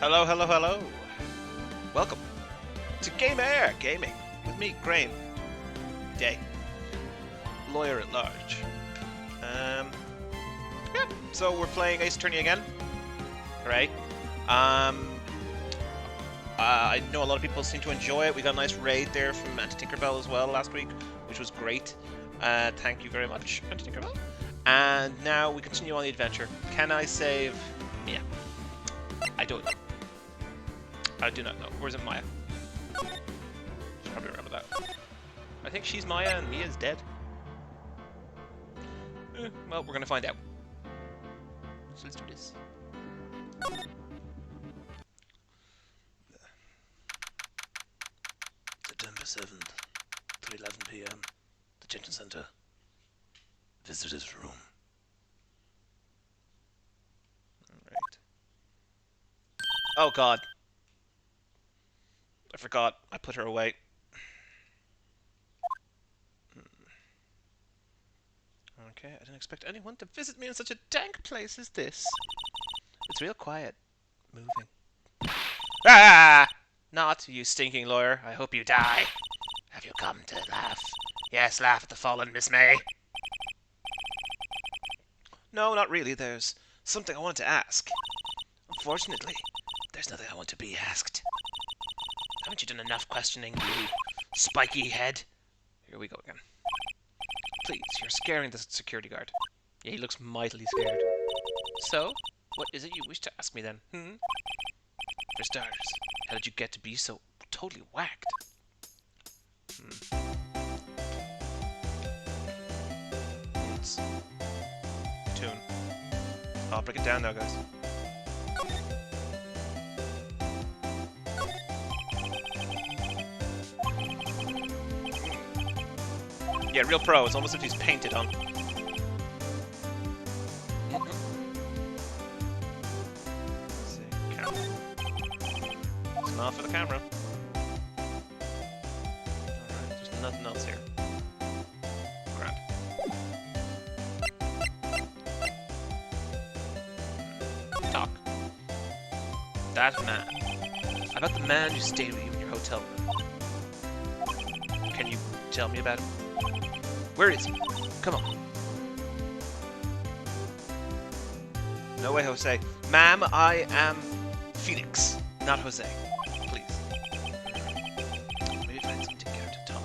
Hello, hello, hello. Welcome to Game Air Gaming with me, Graham Day, lawyer at large. Yeah. So we're playing Ace Attorney again. Hooray. I know a lot of people seem to enjoy it. We got a nice raid there from Anti-Tinkerbell as well last week, which was great. Thank you very much, Anti-Tinkerbell. And now we continue on the adventure. Can I save Mia? I don't know. I do not know. Where's it Maya? Should probably remember that. I think she's Maya and Mia's dead. Well, we're gonna find out. So let's do this. September 7th, 3:11 p.m. Detention Center. Visitors room. Alright. Oh god. I forgot. I put her away. Okay, I didn't expect anyone to visit me in such a dank place as this. It's real quiet. Moving. Ah! Not, you stinking lawyer. I hope you die. Have you come to laugh? Yes, laugh at the fallen Miss May. No, not really. There's something I wanted to ask. Unfortunately, there's nothing I want to be asked. Haven't you done enough questioning, you spiky head? Here we go again. Please, you're scaring the security guard. Yeah, he looks mightily scared. So, what is it you wish to ask me then? For starters, how did you get to be so totally whacked? Tune. I'll break it down now, guys. Yeah, real pro. It's almost as if he's painted on. Let's see. Camera. Smile for the camera. Alright, there's nothing else here. Grand. Talk. That man. About the man who stayed with you in your hotel room. Can you tell me about him? Where is he? Come on. No way, Jose. Ma'am, I am Felix, not Jose. Please. Maybe find something together to talk.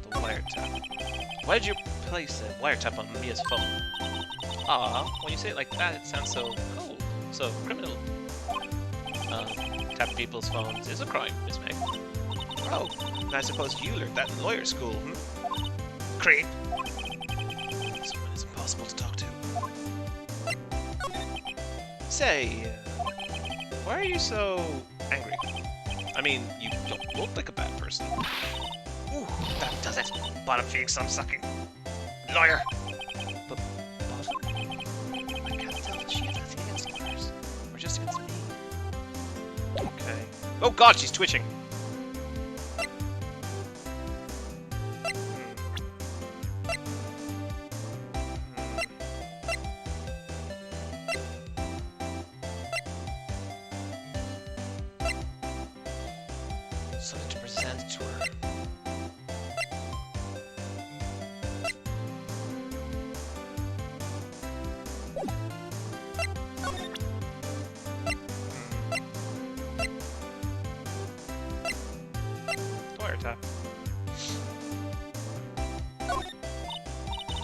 The wiretap. Why did you place a wiretap on Mia's phone? When you say it like that, it sounds so cold. So criminal. Tapping people's phones is a crime, Miss May. Oh, and I suppose you learned that in lawyer school, Creep. Someone is impossible to talk to. Say, why are you so angry? I mean, you don't look like a bad person. Ooh, that does it. Bottom feeding some sucking. Lawyer. But bottom? I can't tell that she has anything against lawyers. Or just against me. Okay. Oh god, she's twitching. Something to present to her. Wiretap.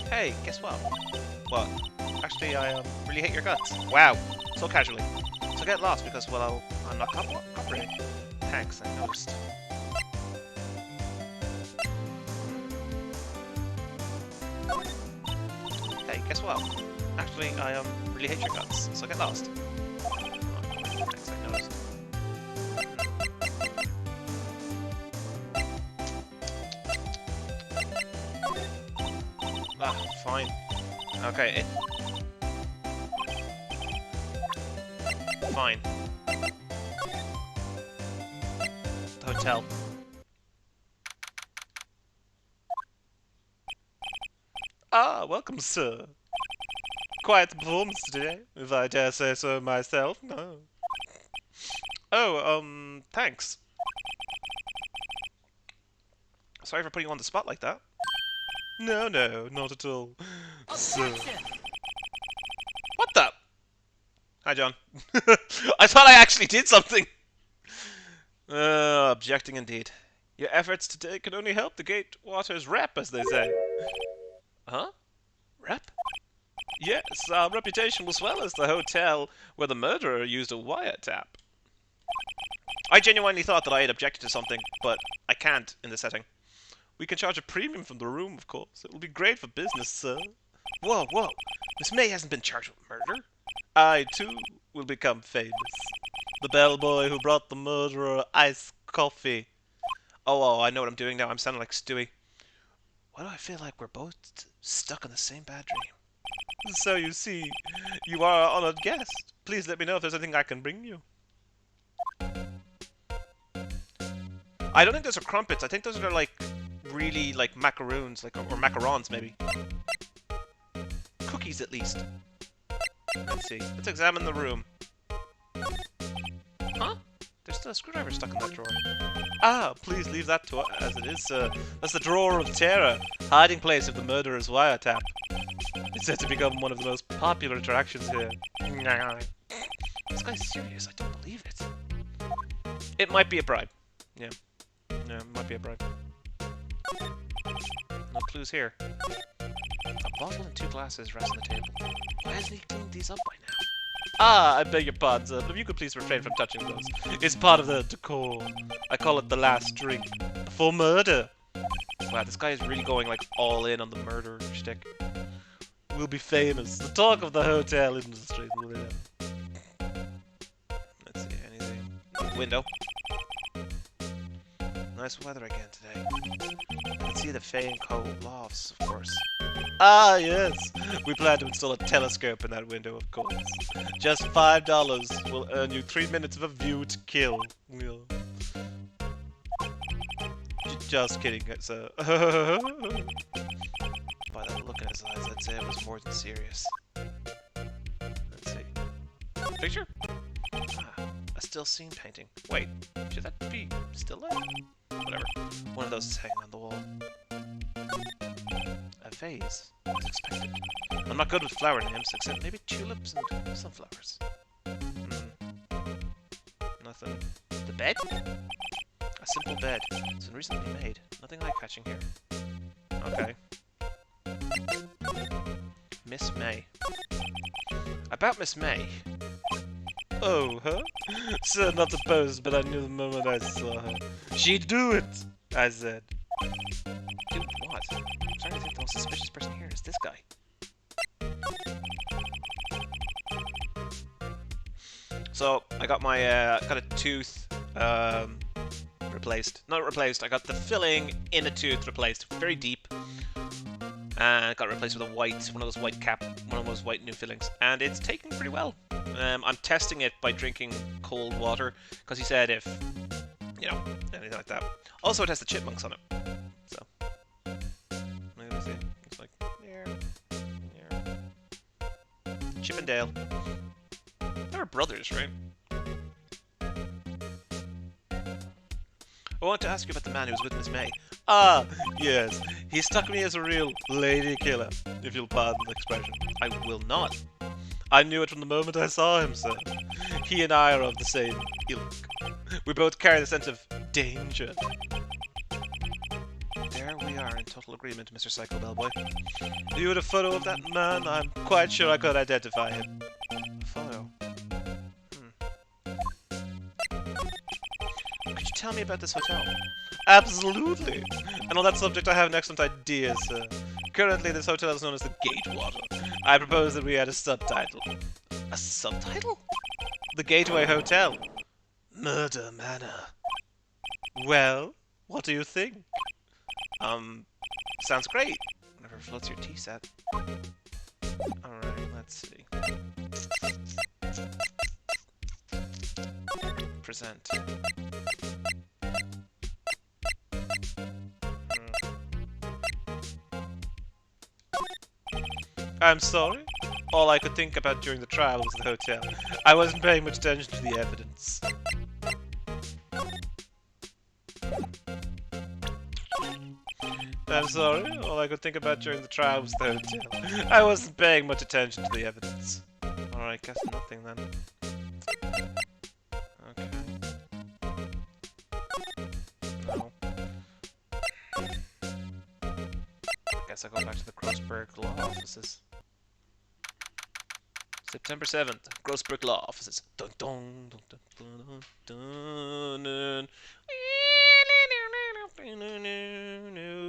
Hey, guess what? What? Actually, I really hate your guts. Wow, so casually. So get lost because, well, I'm not cooperating. Thanks, I noticed. Hey, guess what? Actually, I really hate your guts, so get lost. Thanks, I noticed. Fine. Okay, Fine. The hotel. Ah, welcome, sir. Quite the performance today, if I dare say so myself. No. Oh, thanks. Sorry for putting you on the spot like that. No, not at all. So... What the? Hi, John. I thought I actually did something. Objecting indeed. Your efforts today can only help the Gatewaters rep, as they say. Huh? Rep? Yes, our reputation will swell as the hotel where the murderer used a wiretap. I genuinely thought that I had objected to something, but I can't in the setting. We can charge a premium from the room, of course. It will be great for business, sir. Whoa. Miss May hasn't been charged with murder. I, too, will become famous. The bellboy who brought the murderer iced coffee. Oh, I know what I'm doing now. I'm sounding like Stewie. Why do I feel like we're both stuck in the same bad dream? So you see, you are our honored guest. Please let me know if there's anything I can bring you. I don't think those are crumpets. I think those are like really like macaroons, like or macarons maybe. Cookies at least. Let's see. Let's examine the room. Huh? There's still a screwdriver stuck in that drawer. Ah, please leave that to as it is, sir. That's the drawer of terror, hiding place of the murderer's wiretap. It's said to become one of the most popular attractions here. This guy's serious. I don't believe it. It might be a bribe. Yeah. No, it might be a bribe. No clues here. A bottle and 2 glasses rest on the table. Why hasn't he cleaned these up by now? Ah, I beg your pardon, sir, but if you could please refrain from touching those. It's part of the decor. I call it the last drink. For murder. Wow, this guy is really going like all in on the murder shtick. We'll be famous. The talk of the hotel industry. Let's see, anything. Window. Nice weather again today. Let's see the Fay & Co. lofts, of course. Ah, yes! We plan to install a telescope in that window, of course. Just $5 will earn you 3 minutes of a view to kill. Just kidding, sir. By that look in his eyes, I'd say it was more than serious. Let's see. Picture? Ah, a still scene painting. Wait, should that be still there? Whatever. One of those is hanging on the wall. A vase, as expected. I'm not good with flower names, except maybe tulips and sunflowers. Nothing. The bed? A simple bed. It's been recently made. Nothing eye-catching here. Okay. Miss May. About Miss May. Oh, huh? Sir, not to boast, but I knew the moment I saw her. She'd do it, I said. Do what? I'm starting to think the most suspicious person here is this guy. So, I got my, got a tooth, replaced. Not replaced, I got the filling in a tooth replaced. Very deep. And got replaced with a white, one of those white new fillings. And it's taking pretty well. I'm testing it by drinking cold water, because he said if, you know, anything like that. Also, it has the chipmunks on it. So, let me see. It's like, Chip and Dale. They were brothers, right? I want to ask you about the man who was with Miss May. Ah, yes. He struck me as a real lady killer, if you'll pardon the expression. I will not. I knew it from the moment I saw him, sir. He and I are of the same ilk. We both carry the sense of danger. There we are in total agreement, Mr. Psycho Bellboy. If you had a photo of that man, I'm quite sure I could identify him. A photo? Could you tell me about this hotel? Absolutely! And on that subject, I have an excellent idea, sir. Currently, this hotel is known as the Gatewater. I propose that we add a subtitle. A subtitle? The Gateway Hotel. Murder Manor. Well, what do you think? Sounds great. Whatever floats your tea set. Alright, let's see. Present. I'm sorry? All I could think about during the trial was the hotel. I wasn't paying much attention to the evidence. I'm sorry. All I could think about during the trial was the hotel. I wasn't paying much attention to the evidence. Alright, guess nothing then. Okay. No. Guess I'll go back to the Grossberg Law Offices. September 7th, Grossberg Law Offices. Dun dun dun dun dun dun dun.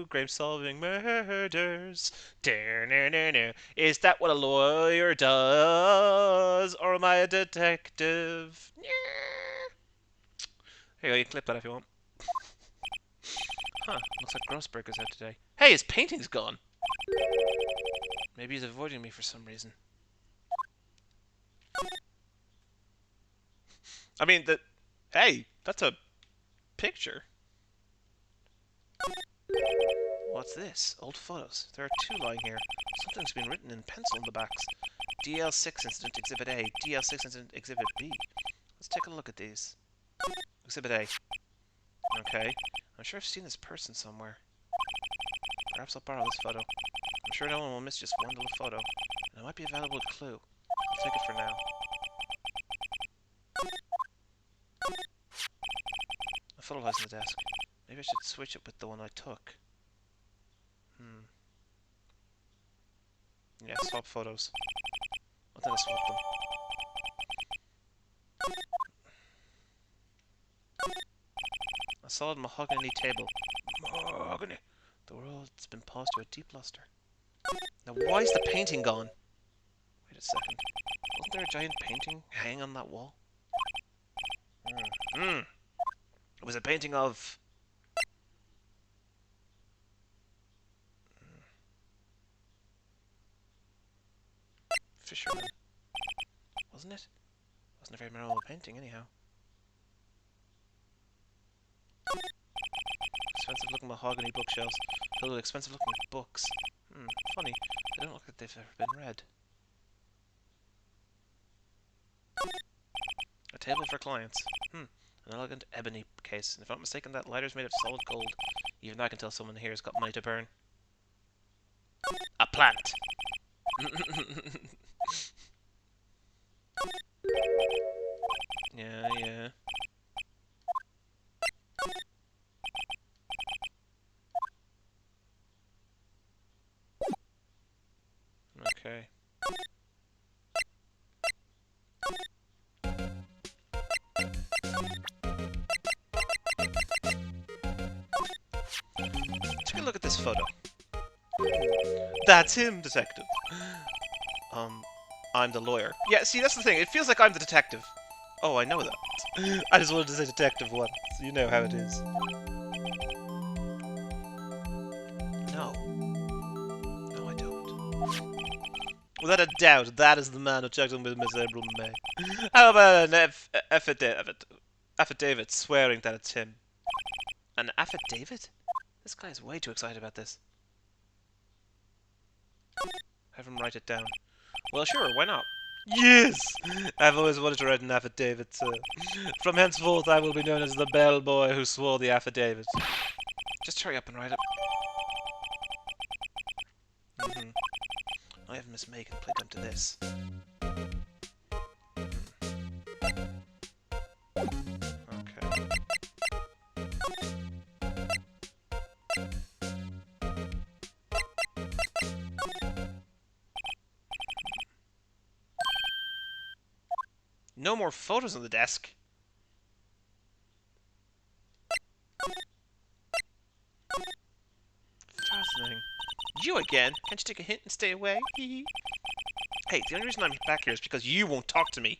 Grave solving murders. Is that what a lawyer does? Or am I a detective? Here you can clip that if you want. Huh, looks like Grossberg is out today. Hey, his painting's gone! Maybe he's avoiding me for some reason. I mean, hey, that's a picture. What's this? Old photos. There are two lying here. Something's been written in pencil in the backs. DL6 Incident Exhibit A, DL6 Incident Exhibit B. Let's take a look at these. Exhibit A. Okay. I'm sure I've seen this person somewhere. Perhaps I'll borrow this photo. I'm sure no one will miss just one little photo. And it might be a valuable clue. I'll take it for now. A photo lies on the desk. Maybe I should switch it with the one I took. Yeah, swap photos. I think I'll swap them. A solid mahogany table. Mahogany! The world's been paused to a deep luster. Now why is the painting gone? Wait a second. Wasn't there a giant painting hanging on that wall? It was a painting of... Fisherman. Wasn't it? Wasn't a very memorable painting, anyhow. Expensive looking mahogany bookshelves filled with expensive looking books. Funny. They don't look like they've ever been read. A table for clients. An elegant ebony case. And if I'm not mistaken, that lighter's made of solid gold. Even I can tell someone here has got money to burn. A plant! Yeah. Okay. Take a look at this photo. That's him, detective. I'm the lawyer. Yeah, see, that's the thing. It feels like I'm the detective. Oh, I know that. I just wanted to say detective once. You know how it is. No. No, I don't. Without a doubt, that is the man who checked in with Miss April May. How about an affidavit swearing that it's him? An affidavit? This guy's way too excited about this. Have him write it down. Well, sure, why not? Yes! I've always wanted to write an affidavit, sir. From henceforth, I will be known as the bellboy who swore the affidavit. Just hurry up and write it. I have Miss Megan play dumb to this. Okay. No more photos on the desk. Fascinating. You again? Can't you take a hint and stay away? Hey, the only reason I'm back here is because you won't talk to me.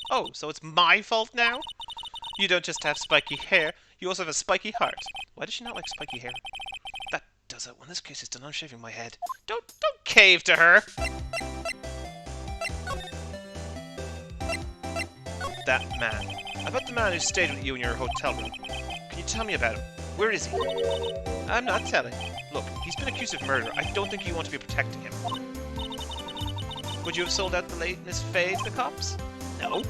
Oh, so it's my fault now? You don't just have spiky hair, you also have a spiky heart. Why does she not like spiky hair? That does it. When this case is done, I'm shaving my head. Don't cave to her! That man. About the man who stayed with you in your hotel room. Can you tell me about him? Where is he? I'm not telling. Look, he's been accused of murder. I don't think you want to be protecting him. Would you have sold out the lateness phase to the cops? No.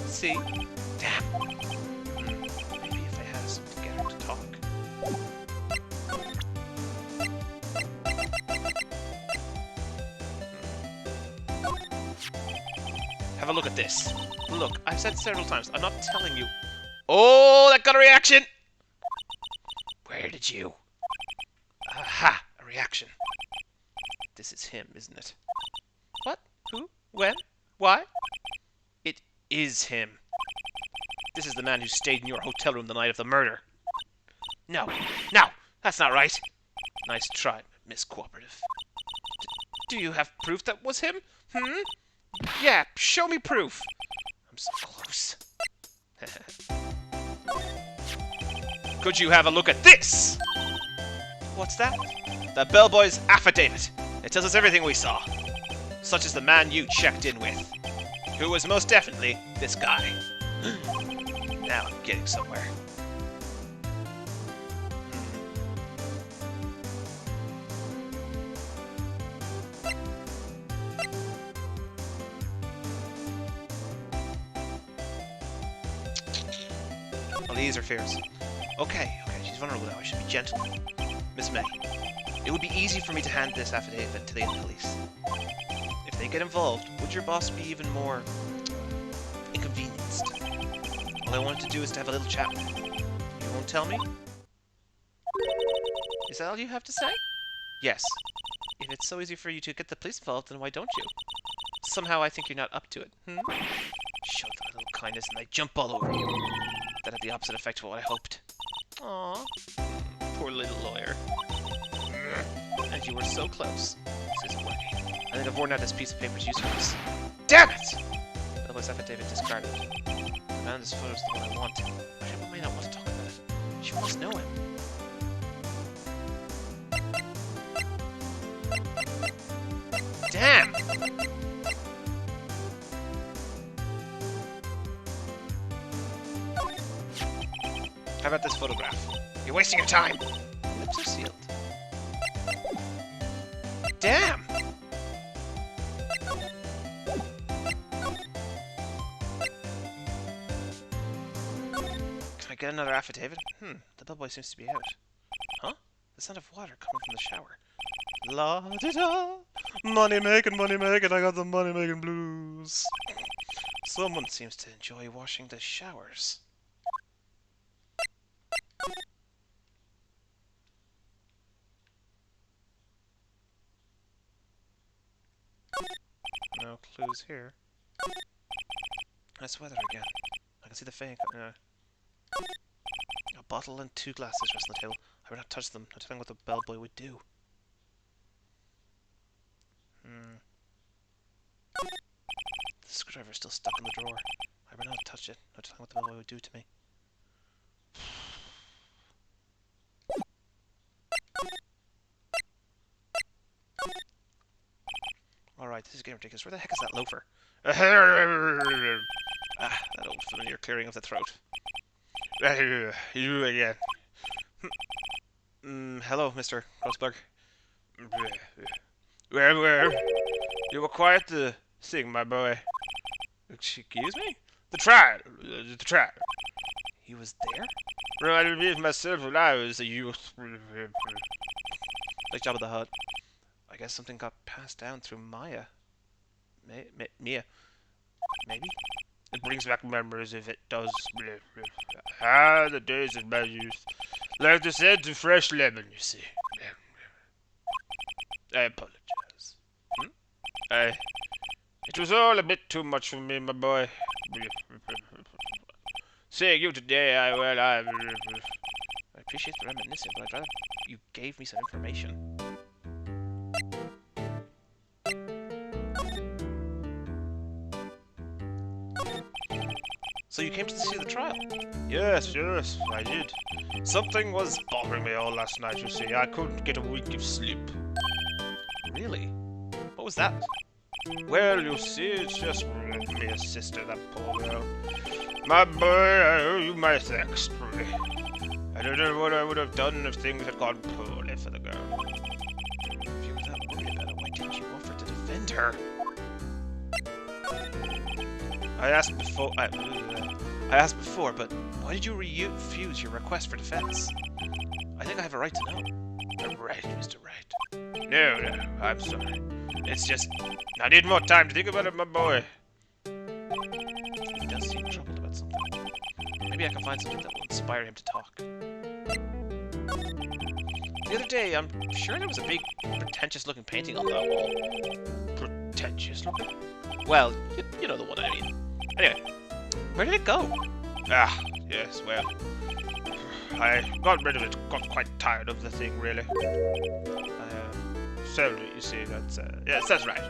See? Damn. Maybe if I had something to get her to talk. Have a look at this. Look, I've said several times, I'm not telling you. Oh, that got a reaction! Where did you? Aha! A reaction. This is him, isn't it? What? Who? When? Why? It is him. This is the man who stayed in your hotel room the night of the murder. No. No! That's not right. Nice try, Miss Cooperative. Do you have proof that was him? Yeah, show me proof. I'm so close. Could you have a look at this? What's that? The bellboy's affidavit. It tells us everything we saw. Such as the man you checked in with. Who was most definitely this guy. Now I'm getting somewhere. I'll ease her fears. Okay, she's vulnerable now. I should be gentle. Miss May, it would be easy for me to hand this affidavit to the police. If they get involved, would your boss be even more inconvenienced? All I wanted to do is to have a little chat with you. You won't tell me? Is that all you have to say? Yes. If it's so easy for you to get the police involved, then why don't you? Somehow I think you're not up to it. Show them a little kindness and they jump all over you. That had the opposite effect of what I hoped. Aww. Poor little lawyer. And you were so close. This isn't working. I think I've worn out this piece of paper's usefulness. Damn it! Otherwise, affidavit discarded. The man in this photo is the one I want. I may not want to talk about it. She must know him. Damn! How about this photograph? You're wasting your time! Lips are sealed. Damn! Can I get another affidavit? The bellboy seems to be out. Huh? The sound of water coming from the shower. La-di-da! Money making, I got the money making blues. Someone seems to enjoy washing the showers. No clues here. Nice weather again. I can see the fake. A bottle and 2 glasses rest on the table. I would not touch them, not telling what the bellboy would do. The screwdriver is still stuck in the drawer. I would not touch it, not telling what the bellboy would do to me. Alright, this is getting ridiculous. Where the heck is that loafer? That old familiar clearing of the throat. You again. Hello, Mr. Grossberg. Where? You were quite the thing, my boy. Excuse me? The trial. He was there? I believe myself when I was a youth. Like Jabba the Hutt. I guess something got passed down through Maya. Mia. Maybe? It brings back memories if it does. Ah, the days of my youth. Like the scent of fresh lemon, you see. I apologize. It was all a bit too much for me, my boy. Seeing you today, I appreciate the reminiscing, but I'd rather you gave me some information. So you came to see the trial? Yes, I did. Something was bothering me all last night, you see. I couldn't get a wink of sleep. Really? What was that? Well, you see, it's just Mia's sister, that poor girl. My boy, I owe you my thanks, truly. I don't know what I would have done if things had gone poorly for the girl. If you were that worried about it, why didn't you offer to defend her? I asked before, but why did you refuse your request for defense? I think I have a right to know. Right, Mr. Wright. No, I'm sorry. It's just, I need more time to think about it, my boy. troubled about something. Maybe I can find something that will inspire him to talk. The other day, I'm sure there was a big, pretentious-looking painting on that wall. Pretentious-looking? Well, you know the one I mean. Anyway, where did it go? Ah, yes, well, I got rid of it. Got quite tired of the thing, really. I sold it, you see. That's yes, that's right.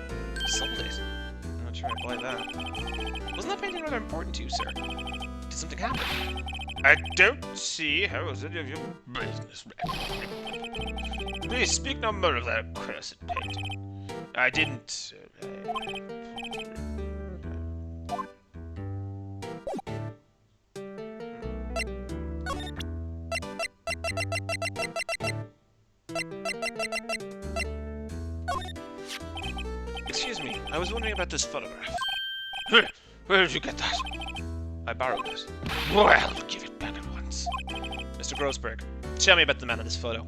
Sold it? I'm not sure I buy that. Wasn't that painting rather important to you, sir? Did something happen? I don't see how it's any of your business. Please speak no more of that cursed painting. I didn't. Excuse me, I was wondering about this photograph. Where did you get that? I borrowed it. Well, give it back at once. Mr. Grossberg, tell me about the man in this photo.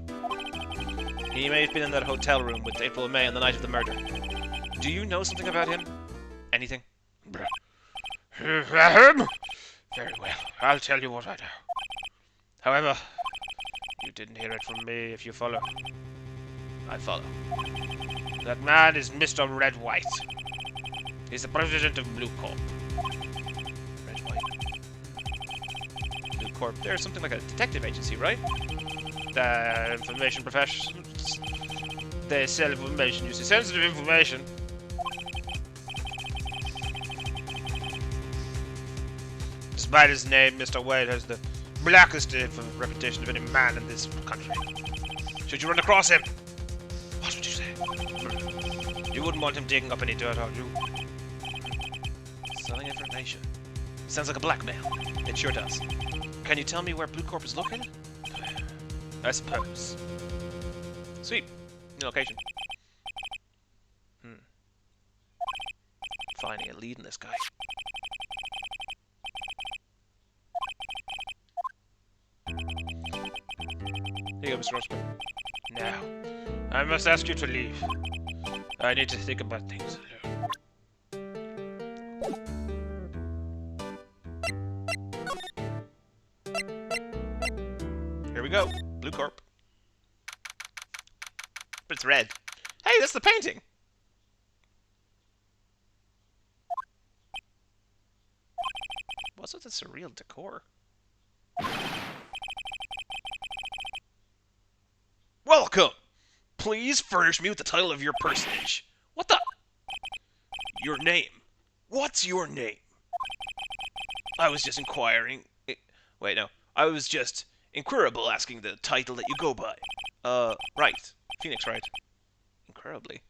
He may have been in that hotel room with April and May on the night of the murder. Do you know something about him? Anything? Him? Very well, I'll tell you what I know. However, you didn't hear it from me if you follow. I follow. That man is Mr. Red White. He's the president of Blue Corp. Red White. Blue Corp. There's something like a detective agency, right? The information professionals. They sell information, you see. Sensitive information. Despite his name, Mr. White has the blackest reputation of any man in this country. Should you run across him? What would you say? You wouldn't want him digging up any dirt on you. Selling information. Sounds like a blackmail. It sure does. Can you tell me where Blue Corp is located? I suppose. Sweet. New location. Finding a lead in this guy. Here you go, Mr. Rosberg. Now, I must ask you to leave. I need to think about things. Here we go. Blue Corp. But it's red. Hey, that's the painting! What's with the surreal decor? Welcome! Please furnish me with the title of your personage. What the? Your name. What's your name? I was just inquiring. Wait, no. I was just inquirable asking the title that you go by. Right. Phoenix Wright. Incredibly.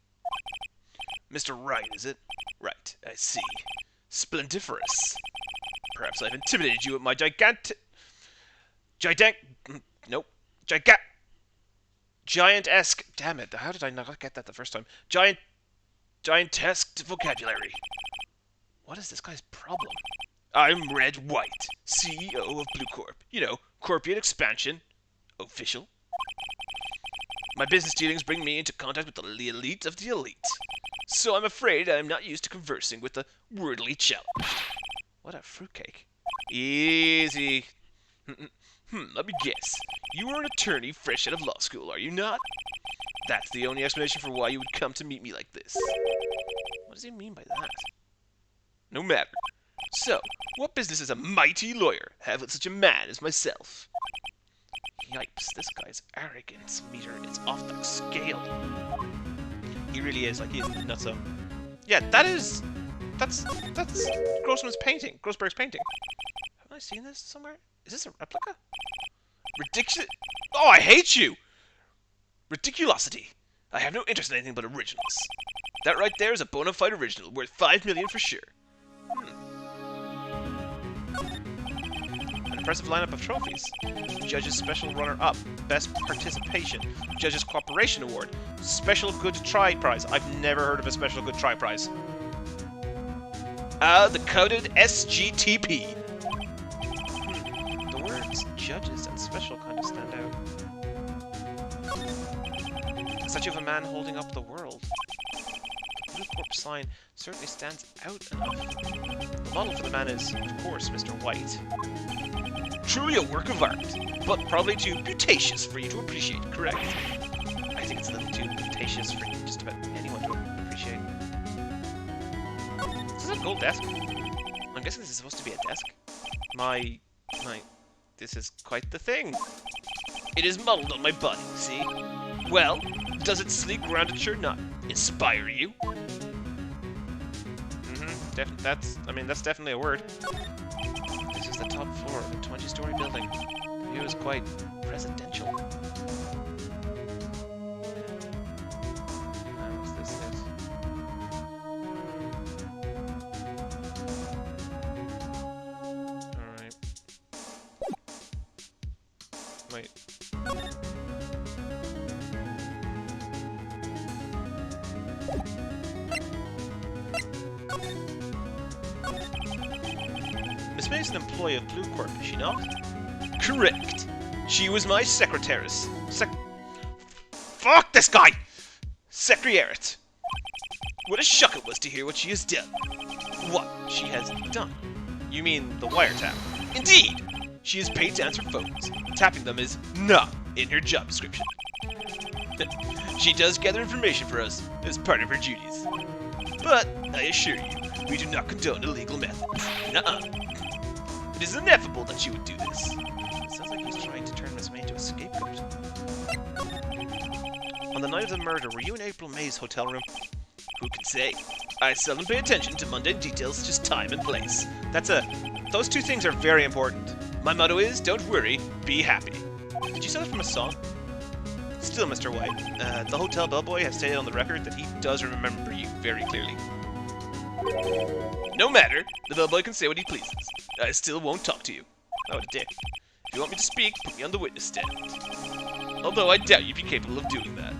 Mr. Wright, is it? Right, I see. Splendiferous. Perhaps I've intimidated you with my nope. Giant-esque... Damn it, how did I not get that the first time? Giantesque vocabulary. What is this guy's problem? I'm Red White, CEO of Blue Corp. You know, corporate expansion. Official. My business dealings bring me into contact with the elite of the elite. So I'm afraid I'm not used to conversing with the worldly challenged. What a fruitcake. Easy. Let me guess. You are an attorney fresh out of law school, are you not? That's the only explanation for why you would come to meet me like this. What does he mean by that? No matter. So, what business does a mighty lawyer have with such a man as myself? Yipes, this guy's arrogance meter is off the scale. He really is, like, he's nutso. Yeah, that's Grossman's painting. Grossberg's painting. Have I seen this somewhere? Is this a replica? Ridiculous. Oh, I hate you! Ridiculosity. I have no interest in anything but originals. That right there is a bona fide original, worth $5 million for sure. An impressive lineup of trophies. Judge's Special Runner-Up, Best Participation, Judge's Cooperation Award, Special Good Try Prize. I've never heard of a Special Good Try Prize. The coded SGTP. The words judges and special kind of stand out. A statue of a man holding up the world. The Blue Corp sign certainly stands out enough. The model for the man is, of course, Mr. White. Truly a work of art, but probably too putacious for you to appreciate, correct? I think it's a little too putacious for just about anyone to appreciate. Is this a gold desk? I'm guessing this is supposed to be a desk. This is quite the thing. It is modeled on my body, see? Well, does its sleek, rounded shirt not inspire you? That's definitely a word. This is the top floor of a 20-story building. The view is quite presidential. What's this? Alright. Wait. Miss May is an employee of Blue Corp, is she not? Correct. She was my secretaris. Fuck this guy! Secretariat. What a shock it was to hear what she has done. What she has done? You mean the wiretap? Indeed! She is paid to answer phones. Tapping them is not in her job description. She does gather information for us as part of her duties. But, I assure you, we do not condone illegal methods. Nuh-uh. It is ineffable that she would do this. It sounds like he's trying to turn Miss May into a scapegoat. On the night of the murder, were you in April May's hotel room? Who can say? I seldom pay attention to mundane details, just time and place. Those two things are very important. My motto is, don't worry, be happy. Did you say that from a song? Still, Mr. White, the hotel bellboy has stated on the record that he does remember you very clearly. No matter, the bellboy can say what he pleases. I still won't talk to you. Oh, what a dick. If you want me to speak, put me on the witness stand. Although I doubt you'd be capable of doing that.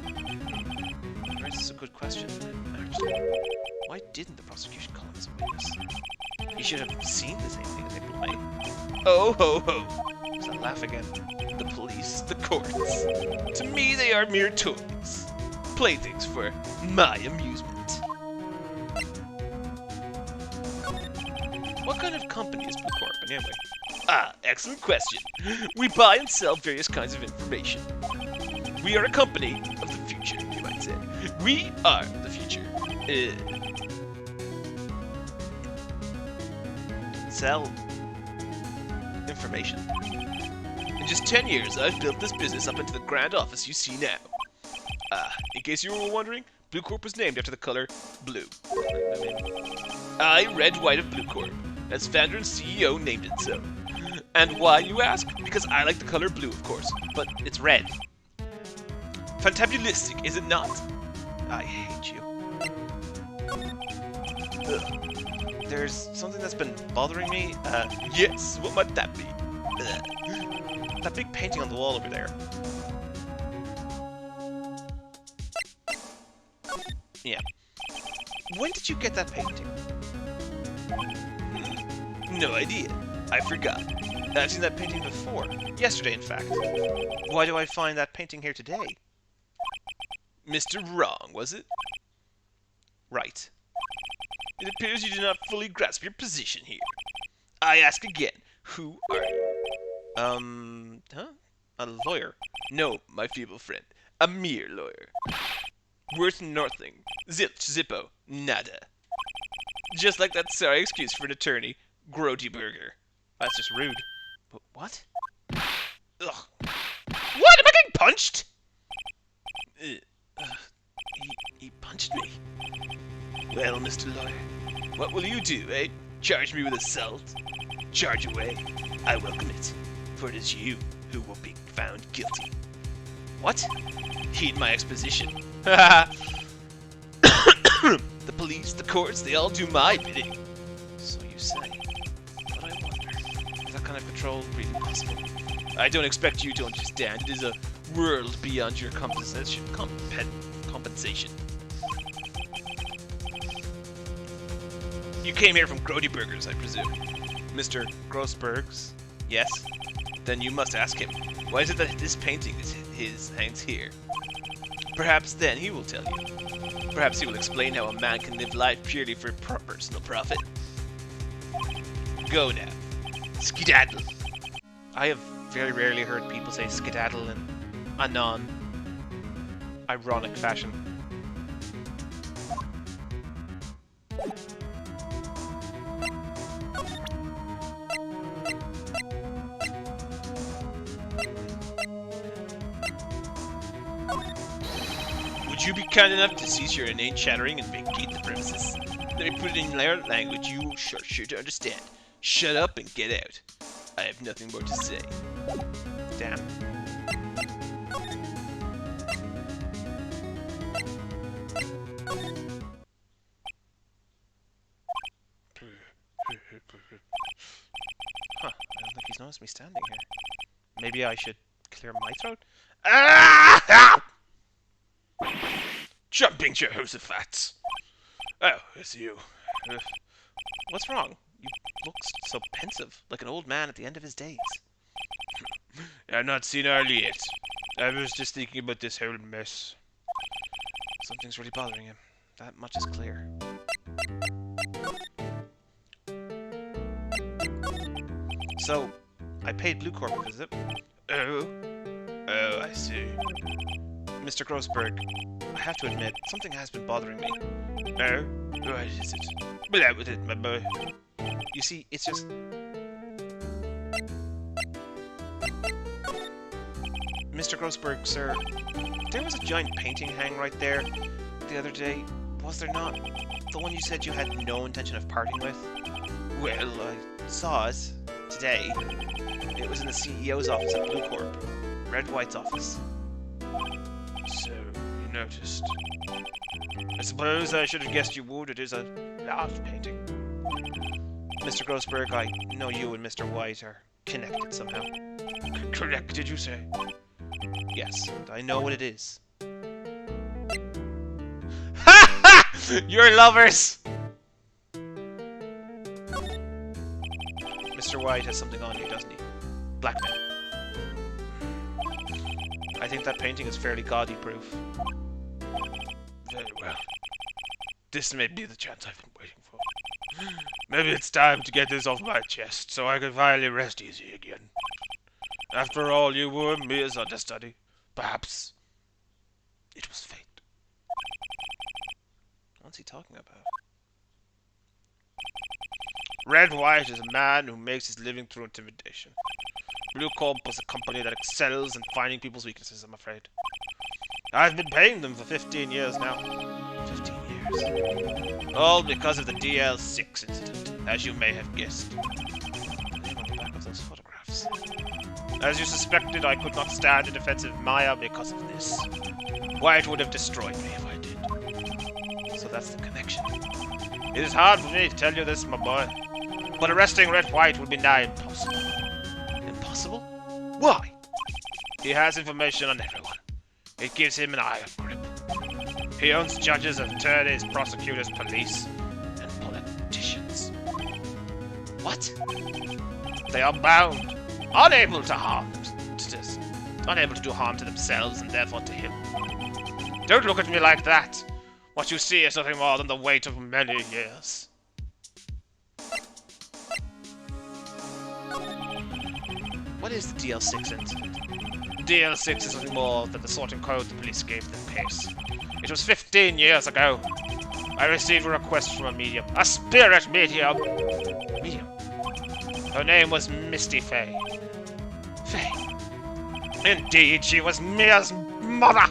This is a good question, actually. Why didn't the prosecution call him as a witness? He should have seen the same thing as April May. Oh ho ho! There's that laugh again. The police, the courts. To me, they are mere toys. Playthings for my amusement. What kind of company is Blue Corp, anyway? Ah, excellent question. We buy and sell various kinds of information. We are a company of the future, you might say. We are the future. Sell information. In just 10 years, I've built this business up into the grand office you see now. In case you were wondering, Blue Corp was named after the color blue. I, Red White of Blue Corp, as founder and CEO, named it so. And why, you ask? Because I like the color blue, of course, but it's red. Fantabulistic, is it not? I hate you. Ugh. There's something that's been bothering me. Yes, what might that be? Ugh. That big painting on the wall over there. Yeah. When did you get that painting? No idea. I forgot. I've seen that painting before. Yesterday, in fact. Why do I find that painting here today? Mr. Wrong, was it? Right. It appears you do not fully grasp your position here. I ask again, who are you? A lawyer? No, my feeble friend. A mere lawyer. Worth nothing. Zilch, zippo, nada. Just like that sorry excuse for an attorney, Grody Burger. That's just rude. But what? Ugh. What? Am I getting punched? He punched me. Well, Mr. Lawyer, what will you do, eh? Charge me with assault? Charge away. I welcome it, for it is you who will be found guilty. What? Heed my exposition. The police, the courts, they all do my bidding. So you say. But I wonder, is that kind of control really possible? I don't expect you to understand. It is a world beyond your compensation. You came here from Grody Burgers, I presume. Mr. Grossbergs? Yes? Then you must ask him. Why is it that this painting is his hangs here? Perhaps then he will tell you. Perhaps he will explain how a man can live life purely for personal profit. Go now. Skedaddle. I have very rarely heard people say skedaddle in a non-ironic fashion. Would you be kind enough to cease your inane chattering and vacate the premises? Let me put it in their language you will sure to understand. Shut up and get out. I have nothing more to say. Damn. Huh, I don't think he's noticed me standing here. Maybe I should clear my throat? Ah! Jumping Jehoshaphat! Oh, it's you. What's wrong? You look so pensive, like an old man at the end of his days. I've not seen Arlie yet. I was just thinking about this whole mess. Something's really bothering him. That much is clear. So, I paid Blue Corp a visit. Oh, I see. Mr. Grossberg, I have to admit, something has been bothering me. Oh? What is it? But out with it, my boy. You see, it's just... Mr. Grossberg, sir, there was a giant painting hanging right there the other day, was there not? The one you said you had no intention of parting with? Well, I saw it today. It was in the CEO's office at Blue Corp. Red White's office. So, you noticed. I suppose I should have guessed you would. It is a large painting. Mr. Grossberg, I know you and Mr. White are connected somehow. Connected, you say? Yes, and I know what it is. Ha ha! You're lovers! Mr. White has something on you, doesn't he? Blackmail. I think that painting is fairly gaudy proof. Very well. This may be the chance I've been waiting for. Maybe it's time to get this off my chest, so I can finally rest easy again. After all, you were Mia's understudy. Perhaps it was fate. What's he talking about? Red White is a man who makes his living through intimidation. Blue Corp is a company that excels in finding people's weaknesses, I'm afraid. I've been paying them for 15 years now. 15 years. All because of the DL6 incident, as you may have guessed. The name on the back of those photographs. As you suspected, I could not stand in defense of Maya because of this. White would have destroyed me if I did. So that's the connection. It is hard for me to tell you this, my boy. But arresting Red White would be nigh impossible. Impossible? Why? He has information on everyone. It gives him an iron grip. He owns judges, attorneys, prosecutors, police, and politicians. What? They are bound, unable to harm unable to do harm to themselves and therefore to him. Don't look at me like that. What you see is nothing more than the weight of many years. What is the DL6 incident? DL6 is nothing more than the sorting code the police gave them Pace. It was 15 years ago. I received a request from a medium. A spirit medium! Medium? Her name was Misty Fey. Fey? Indeed, she was Mia's mother!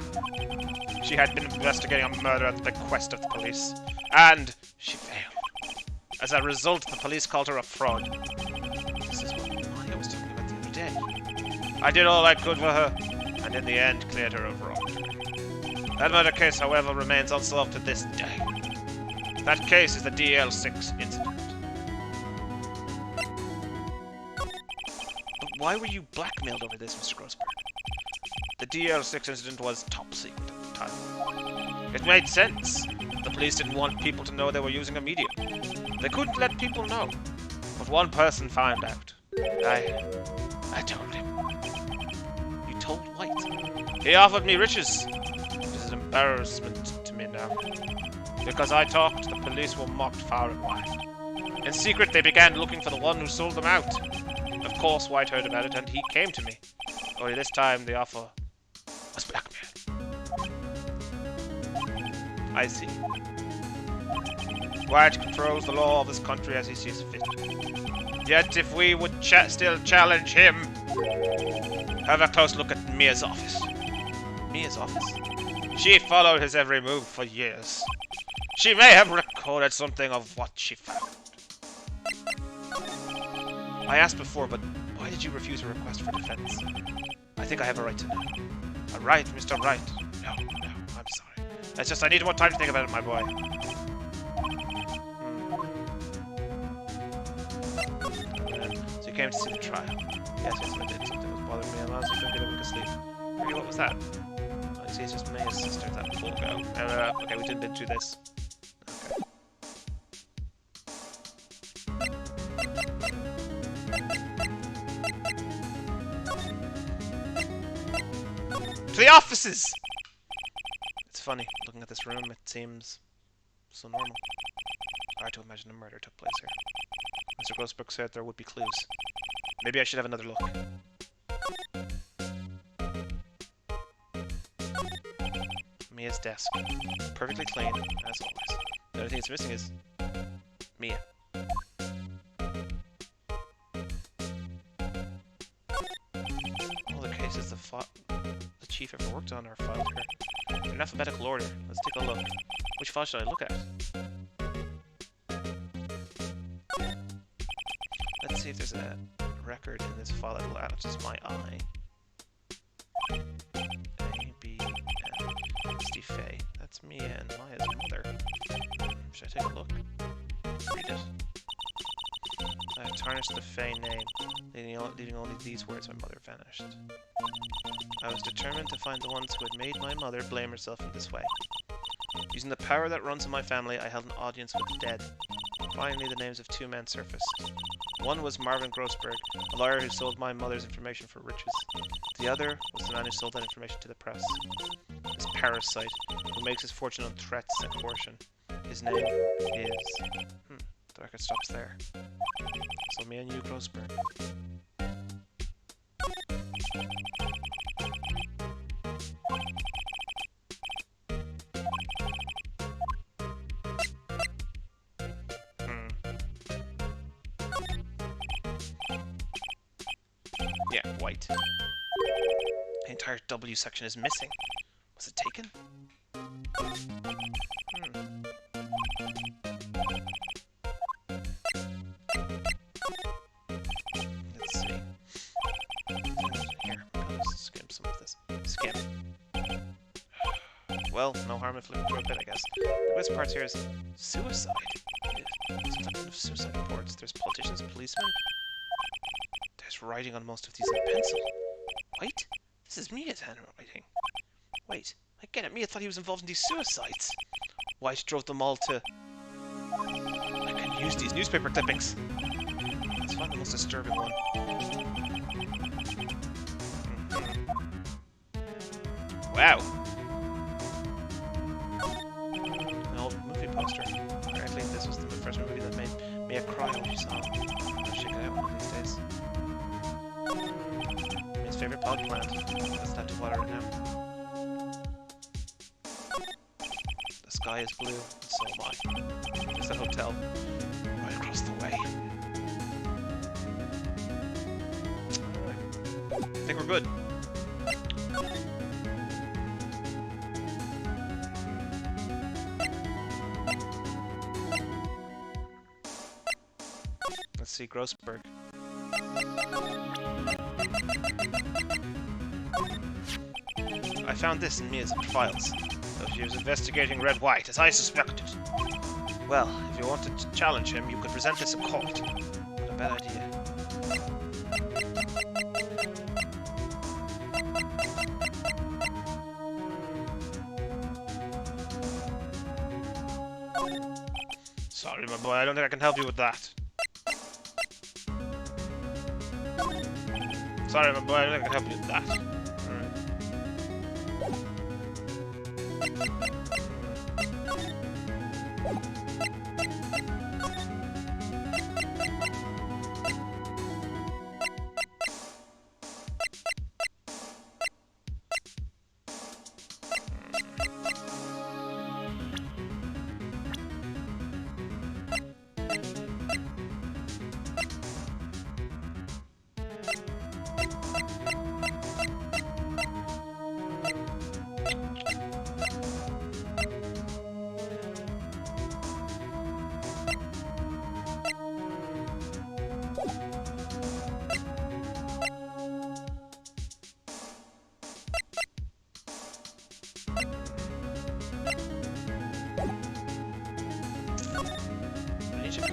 She had been investigating a murder at the bequest of the police. And she failed. As a result, the police called her a fraud. This is what Maya was talking about the other day. I did all I could for her, and in the end cleared her of wrongdoing. That murder case, however, remains unsolved to this day. That case is the DL6 incident. But why were you blackmailed over this, Mr. Grossberg? The DL6 incident was top secret at the time. It made sense. The police didn't want people to know they were using a medium. They couldn't let people know. But one person found out. I told him. You told White? He offered me riches. It is an embarrassment to me now. Because I talked, the police were mocked far and wide. In secret, they began looking for the one who sold them out. Of course, White heard about it, and he came to me. Only this time, the offer was blackmail. I see. White controls the law of this country as he sees fit. Yet, if we would still challenge him, have a close look at Mia's office. Mia's office? She followed his every move for years. She may have recorded something of what she found. I asked before, but why did you refuse a request for defense? I think I have a right to know. A right, Mr. Wright? No, I'm sorry. It's just I need more time to think about it, my boy. So you came to see the trial. Yes, I did. Something was bothering me. I honestly couldn't get a wink of sleep. Really, what was that? Oh, you see, it's just Mia's sister, that full go. Okay, we didn't been through this. Okay. To the offices! It's funny, looking at this room, it seems so normal. Hard to imagine a murder took place here. Mr. Grossberg said there would be clues. Maybe I should have another look. Mia's desk. Perfectly clean, as always. The only thing it's missing is Mia. All the cases the chief ever worked on are filed here. In alphabetical order. Let's take a look. Which file should I look at? Let's see if there's a record in this file that will catches my eye. A, B, M. Misty Faye. That's Mia and Maya's mother. Should I take a look? Read it. I tarnished the Faye name, leaving only these words: my mother vanished. I was determined to find the ones who had made my mother blame herself in this way. Using the power that runs in my family, I held an audience with the dead. Finally, the names of two men surfaced. One was Marvin Grossberg, a lawyer who sold my mother's information for riches. The other was the man who sold that information to the press. This parasite, who makes his fortune on threats and coercion. His name is... the record stops there. So me and you, Grossberg. Yeah, white. The entire W section is missing. Was it taken? Let's see. Here, let's skim some of this. Skim. Well, no harm in flipping through a bit, I guess. The worst part here is suicide. Some type of suicide reports. There's politicians, policemen. There's writing on most of these in pencil. Wait, this is Mia's handwriting. Wait, I get it. Mia thought he was involved in these suicides. White drove them all to... I can use these newspaper clippings. Let's find the most disturbing one. Wow. An old movie poster. Apparently this was the first movie that made Mia cry when she saw it. I'll check it out one of these days. Mia's favorite pot plant. Let's have to water it now. The sky is blue, and so am I. There's a hotel right across the way. Alright. I think we're good. Let's see, Grossberg. I found this in Mia's files. So she was investigating Red White, as I suspected. Well, if you wanted to challenge him, you could present this in court. What a bad idea. Sorry, my boy, I don't think I can help you with that. Sorry, my boy, I don't think I can help you with that.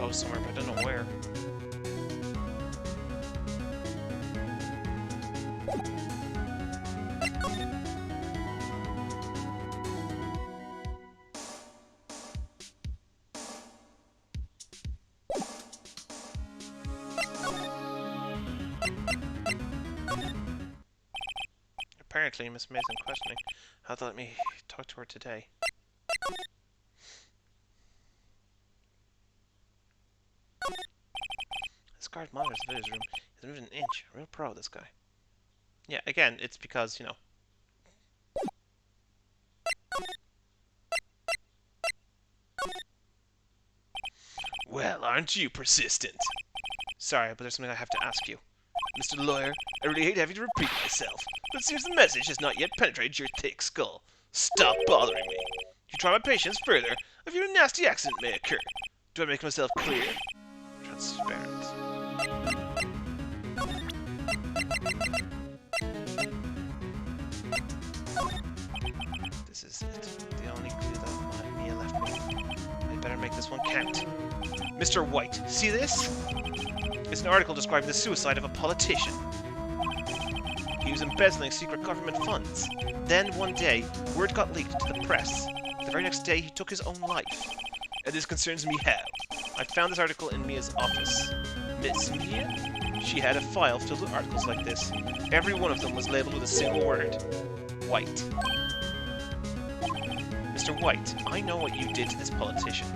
post somewhere, but I don't know where. Apparently, Miss Mason questioning how to let me talk to her today. This guard monitors the visitor's room. He's moved an inch. Real pro, this guy. Yeah, again, it's because, you know. Well, aren't you persistent? Sorry, but there's something I have to ask you. Mr. Lawyer, I really hate having to repeat myself, but it seems the message has not yet penetrated your thick skull. Stop bothering me. You try my patience further, I fear a nasty accident may occur. Do I make myself clear? Transparent. This is it. The only clue that Mia left me. I'd better make this one count. Mr. White, see this? It's an article describing the suicide of a politician. He was embezzling secret government funds. Then, one day, word got leaked to the press. The very next day, he took his own life. And this concerns me how? I found this article in Mia's office. Miss Mia? She had a file filled with articles like this. Every one of them was labeled with a single word. White. Mr. White, I know what you did to this politician.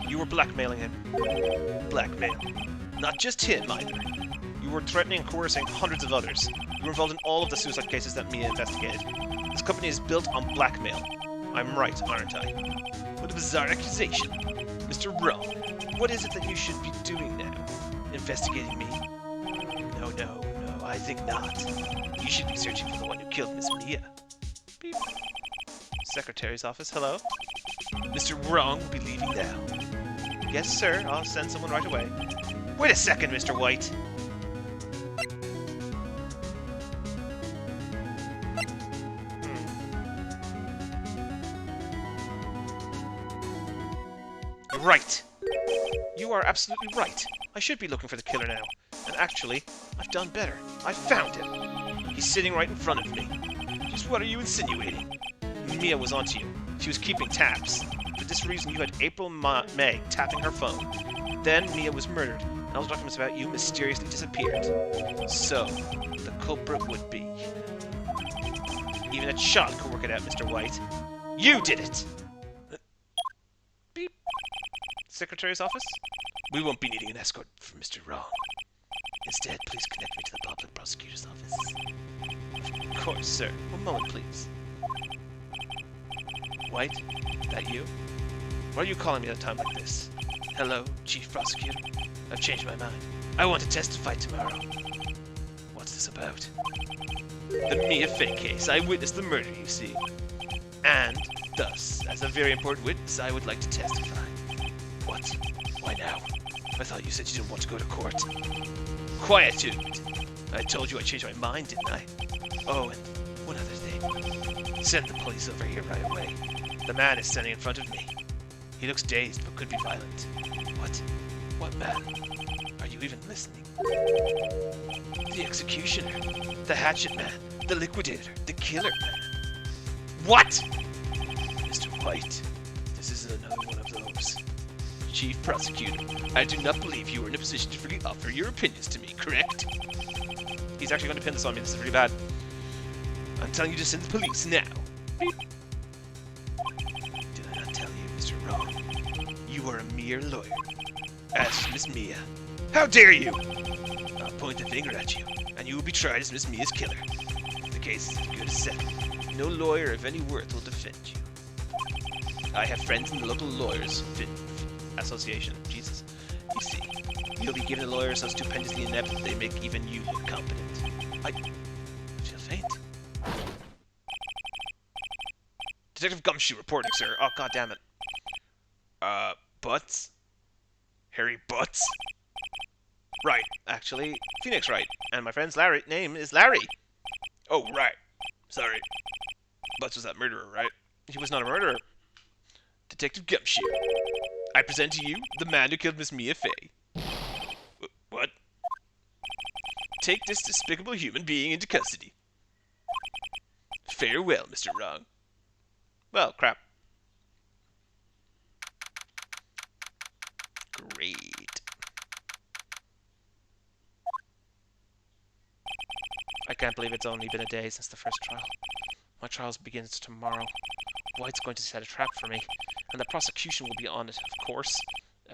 You were blackmailing him. Blackmail. Not just him, either. You were threatening and coercing hundreds of others. You were involved in all of the suicide cases that Mia investigated. This company is built on blackmail. I'm right, aren't I? What a bizarre accusation. Mr. Wrong, what is it that you should be doing now? Investigating me? No, I think not. You should be searching for the one who killed Miss Mia. Beep. Secretary's office, hello? Mr. Wrong will be leaving now. Yes, sir, I'll send someone right away. Wait a second, Mr. White. You're right. You are absolutely right. I should be looking for the killer now. And actually, I've done better. I found him. He's sitting right in front of me. Just what are you insinuating? Mia was onto you. She was keeping tabs. For this reason, you had April May tapping her phone. Then Mia was murdered, and all the documents about you mysteriously disappeared. So, the culprit would be... Even a child could work it out, Mr. White. You did it! Beep. Secretary's office? We won't be needing an escort for Mr. Wrong. Instead, please connect me to the public prosecutor's office. Of course, sir. One moment, please. White? That you? Why are you calling me at a time like this? Hello, Chief Prosecutor. I've changed my mind. I want to testify tomorrow. What's this about? The Mia fake case. I witnessed the murder, you see. And, thus, as a very important witness, I would like to testify. What? Why now? I thought you said you didn't want to go to court. Quietude! I told you I changed my mind, didn't I? Oh, and one other thing. Send the police over here right away. The man is standing in front of me. He looks dazed, but could be violent. What? What man? Are you even listening? The executioner. The hatchet man. The liquidator. The killer man. What? Mr. White, this is another one of those. Chief Prosecutor, I do not believe you are in a position to freely offer your opinions to me, correct? He's actually going to pin this on me. This is really bad. I'm telling you to send the police now. Did I not tell you, Mr. Wrong? You are a mere lawyer. As for Miss Mia, how dare you? I'll point the finger at you, and you will be tried as Miss Mia's killer. The case is as good as settled. No lawyer of any worth will defend you. I have friends in the local lawyers association. Jesus. You see, you'll be giving the lawyers so stupendously inept that they make even you look competent. I feel faint. Detective Gumshoe reporting, sir. Oh, god damn it. Butts? Harry Butts? Right, actually. Phoenix Wright. And my friend's name is Larry. Oh, right. Sorry. Butts was that murderer, right? He was not a murderer. Detective Gumshoe. I present to you the man who killed Miss Mia Fey. What? Take this despicable human being into custody. Farewell, Mr. Wrong. Well, crap. Great. I can't believe it's only been a day since the first trial. My trial begins tomorrow. White's going to set a trap for me, and the prosecution will be on it, of course,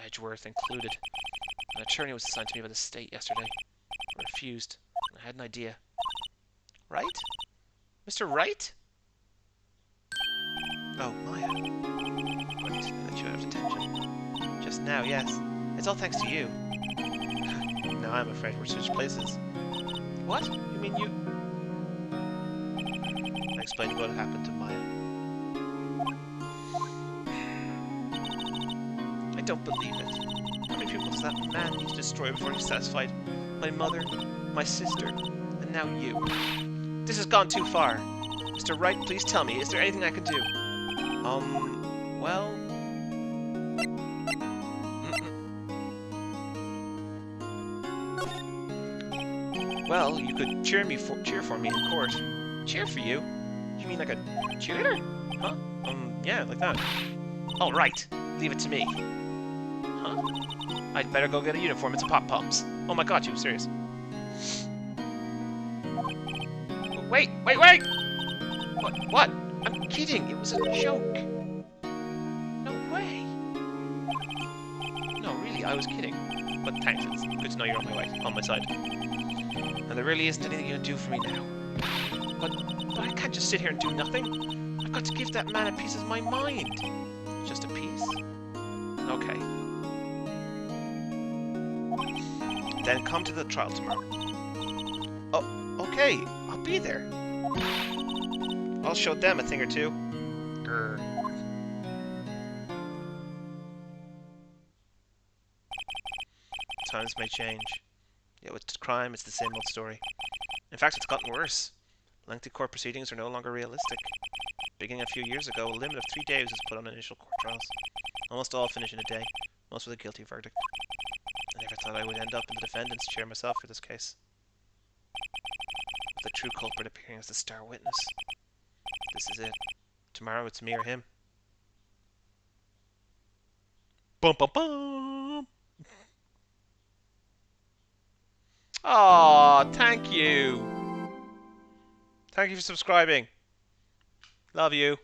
Edgeworth included. An attorney was assigned to me by the state yesterday. I refused. I had an idea. Right? Mr. Wright? Oh, Maya. Great, that you have attention. Just now, yes. It's all thanks to you. Now I'm afraid we're switched places. What? You mean you... I explained what happened to Maya. I don't believe it. How many people does that man need to destroy before he's satisfied? My mother, my sister, and now you. This has gone too far. Mr. Wright, please tell me, is there anything I could do? Well... Well, you could cheer for me in court. Cheer for you? You mean like a cheerleader? Huh? Yeah, like that. All right, leave it to me. Huh? I'd better go get a uniform and some pop-poms. Oh my god, you serious? Wait! What? I'm kidding, it was a joke. No way. No, really, I was kidding. But thanks, it's good to know you're on my side. And there really isn't anything you can do for me now. But I can't just sit here and do nothing. I've got to give that man a piece of my mind. Just a piece? Okay. Then come to the trial tomorrow. Oh, okay. I'll be there. I'll show them a thing or two. Grr. Times may change. Yet with crime, it's the same old story. In fact, it's gotten worse. Lengthy court proceedings are no longer realistic. Beginning a few years ago, a limit of 3 days was put on initial court trials. Almost all finish in a day, most with a guilty verdict. I never thought I would end up in the defendant's chair myself for this case. With the true culprit appearing as the star witness. This is it. Tomorrow it's me or him. Bum bum bum! Aw, thank you! Thank you for subscribing. Love you.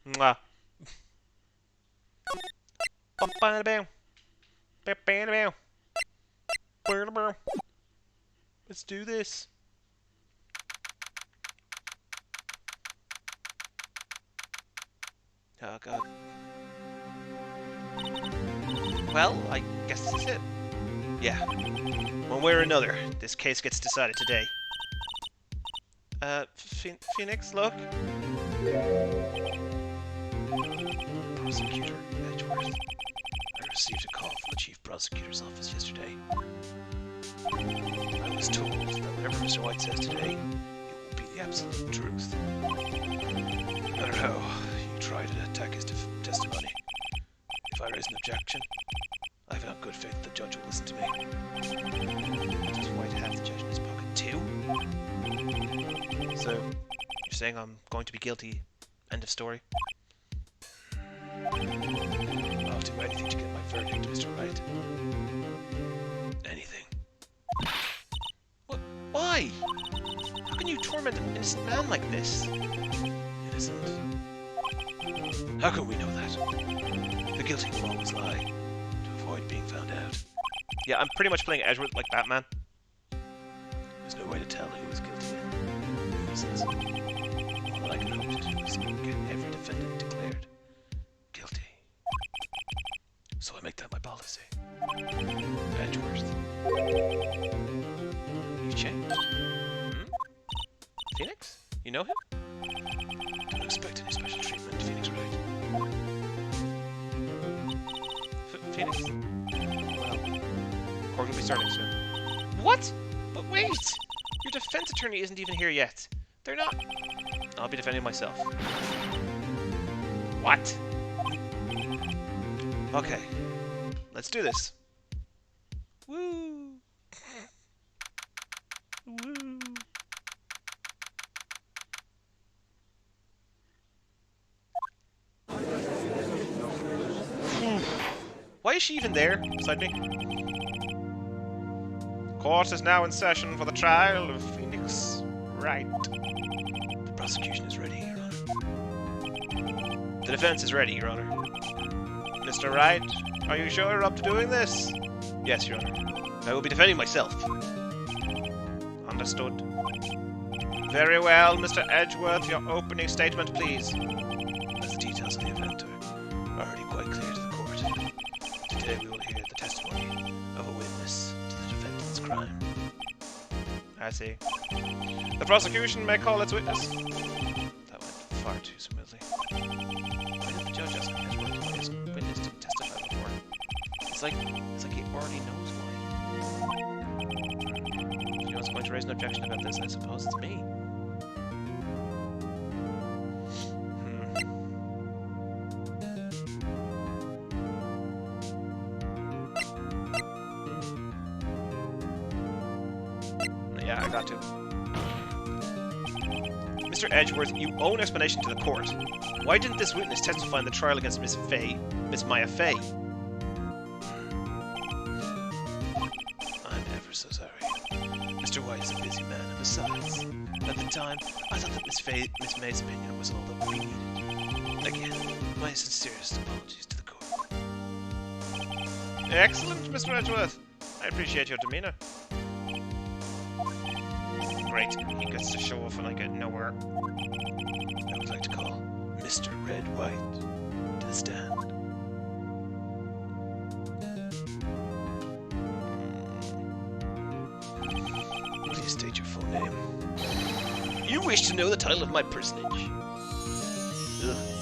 Mwah. Let's do this. Oh god. Well, I guess this is it. Yeah. One way or another, this case gets decided today. Phoenix, look. Prosecutor Edgeworth. I received a call from the Chief Prosecutor's office yesterday. I was told that whatever Mr. White says today, it will be the absolute truth. I don't know. You try to attack his testimony. If I raise an objection, I have not good faith the judge will listen to me. Does White have the judge in his pocket too? So, you're saying I'm going to be guilty? End of story? I'll do anything to get my verdict, Mr. Wright. Anything. What? Why? How can you torment an innocent man like this? Innocent? How can we know that? The guilty will always lie, to avoid being found out. Yeah, I'm pretty much playing Edgeworth like Batman. There's no way to tell who is guilty and who isn't. All I can hope to do is get every defendant declared guilty. So I make that my policy. Edgeworth. You changed? Hmm? Phoenix? You know him? Don't expect any special treatment, Phoenix Wright. Phoenix? Well, court will be starting soon. What? But Wait! Your defense attorney isn't even here yet. They're not... I'll be defending myself. What? Okay. Let's do this. Woo! Woo! Why is she even there beside me? Court is now in session for the trial of Phoenix Wright. The prosecution is ready, Your Honor. The defense is ready, Your Honor. Mr. Wright, are you sure you're up to doing this? Yes, Your Honor. I will be defending myself. Understood. Very well, Mr. Edgeworth, your opening statement, please. As the details of the event are already quite clear to the court, today we will hear the testimony of a witness to the defendant's crime. I see. The prosecution may call its witness. That went far too smoothly. Why did the judge ask me Edgeworth why his witness didn't testify before? It's like he already knows why. You know what's going to raise an objection about this? I suppose it's me. Yeah, I got to. Mr. Edgeworth, you owe an explanation to the court. Why didn't this witness testify in the trial against Miss Maya Fey? I'm ever so sorry. Mr. White is a busy man, and besides, at the time, I thought that Miss May's opinion was all that we needed. Again, my sincerest apologies to the court. Excellent, Mr. Edgeworth. I appreciate your demeanor. Great, he gets to show off and I get nowhere. I would like to call Mr. Red White to the stand. Please state your full name. You wish to know the title of my personage? Your name?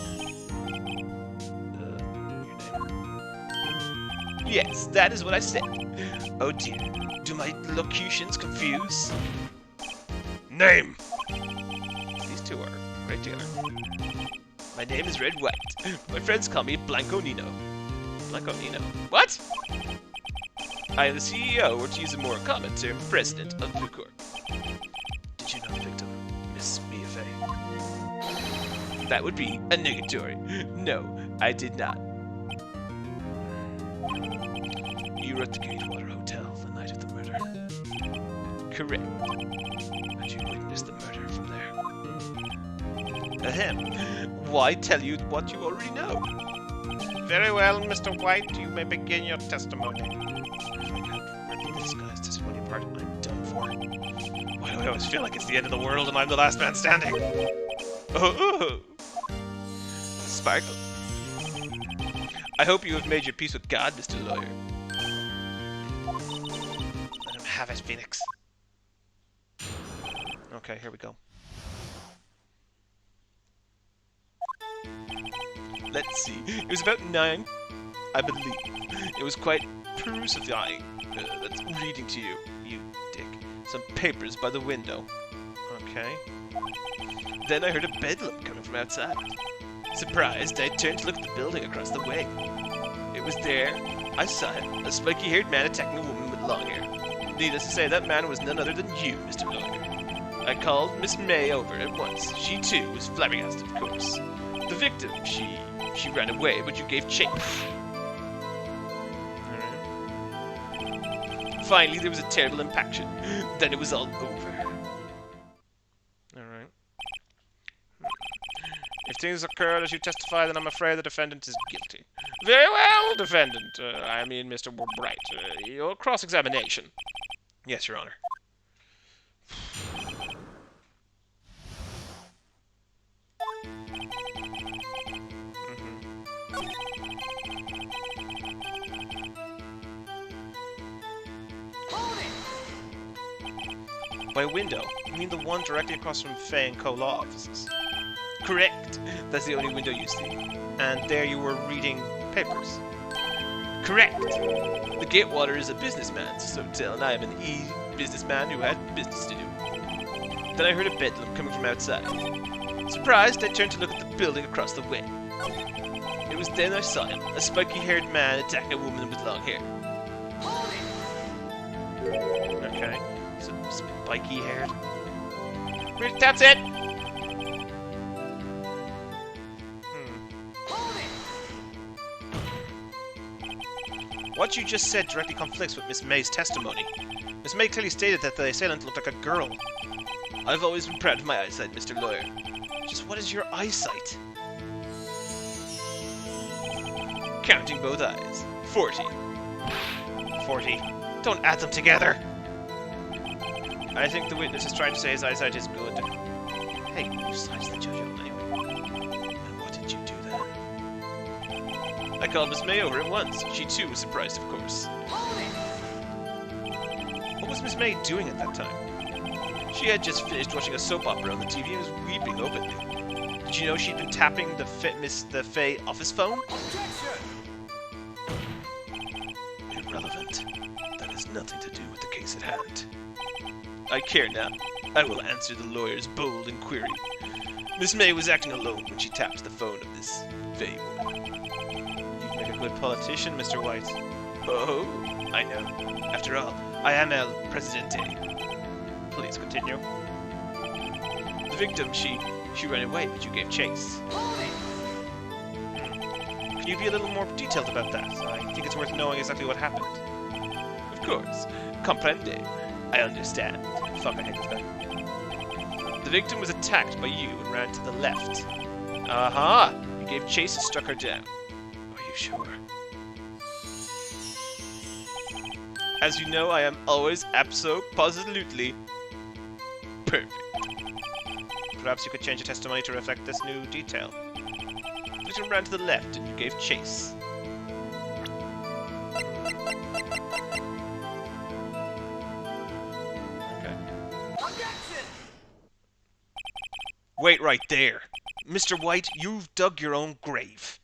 Yes, that is what I said. Oh dear, do my locutions confuse? Name! These two are great together. My name is Red White. My friends call me Blanco Nino. Blanco Nino. What? I am the CEO, or to use a more common term, President of Blue Corp. Did you know the victim, Miss Mia Fey? That would be a negatory. No, I did not. You were at the Gatewater Hotel the night of the murder. Correct. And you witnessed the murder from there. Ahem. Why tell you what you already know? Very well, Mr. White, you may begin your testimony. If I can't rip this guy's testimony apart, I'm done for. Why do I always feel like it's the end of the world and I'm the last man standing? Oh! Sparkle. I hope you have made your peace with God, Mr. Lawyer. Let him have it, Phoenix. Okay, here we go. Let's see. It was about 9, I believe. It was quite crucifying. That's reading to you, you dick. Some papers by the window. Okay. Then I heard a bedlam coming from outside. Surprised, I turned to look at the building across the way. It was there. I saw it. A spiky-haired man attacking a woman with long hair. Needless to say, that man was none other than you, Mr. Lawyer. I called Miss May over at once. She, too, was flabbergasted, of course. The victim, she ran away, but you gave chase. Alright. Finally, there was a terrible impaction. Then it was all over. Alright. If things occurred as you testify, then I'm afraid the defendant is guilty. Very well, defendant. I mean, Mr. Bright. Your cross-examination. Yes, Your Honor. By window, you mean the one directly across from Fay and Co. law offices? Correct. That's the only window you see. And there you were reading papers. Correct. The Gatewater is a businessman's hotel, and I am an businessman who had business to do. Then I heard a bedlam coming from outside. Surprised, I turned to look at the building across the way. It was then I saw him, a spiky-haired man attack a woman with long hair. Okay, so spiky-haired. That's it! What you just said directly conflicts with Miss May's testimony. Miss May clearly stated that the assailant looked like a girl. I've always been proud of my eyesight, Mr. Lawyer. Just what is your eyesight? Counting both eyes. 40. 40. Don't add them together! I think the witness is trying to say his eyesight is good. Hey, you sized the judge up anyway. And what did you do then? I called Miss May over at once. She too was surprised, of course. What was Miss May doing at that time? She had just finished watching a soap opera on the TV and was weeping openly. Did you know she'd been tapping the Faye office phone? Irrelevant. That has nothing to do with the case at hand. I care now. I will answer the lawyer's bold inquiry. Miss May was acting alone when she tapped the phone of this Faye woman. You'd make a good politician, Mr. White. Oh, I know. After all, I am El Presidente. Please continue. The victim, she ran away, but you gave chase. Can you be a little more detailed about that? I think it's worth knowing exactly what happened. Of course. Comprende. I understand. Fuck, I hate this guy. The victim was attacked by you and ran to the left. Aha! You gave chase and struck her down. Are you sure? As you know, I am always abso-positively perfect. Perhaps you could change your testimony to reflect this new detail. The victim ran to the left and you gave chase. Wait right there. Mr. White, you've dug your own grave.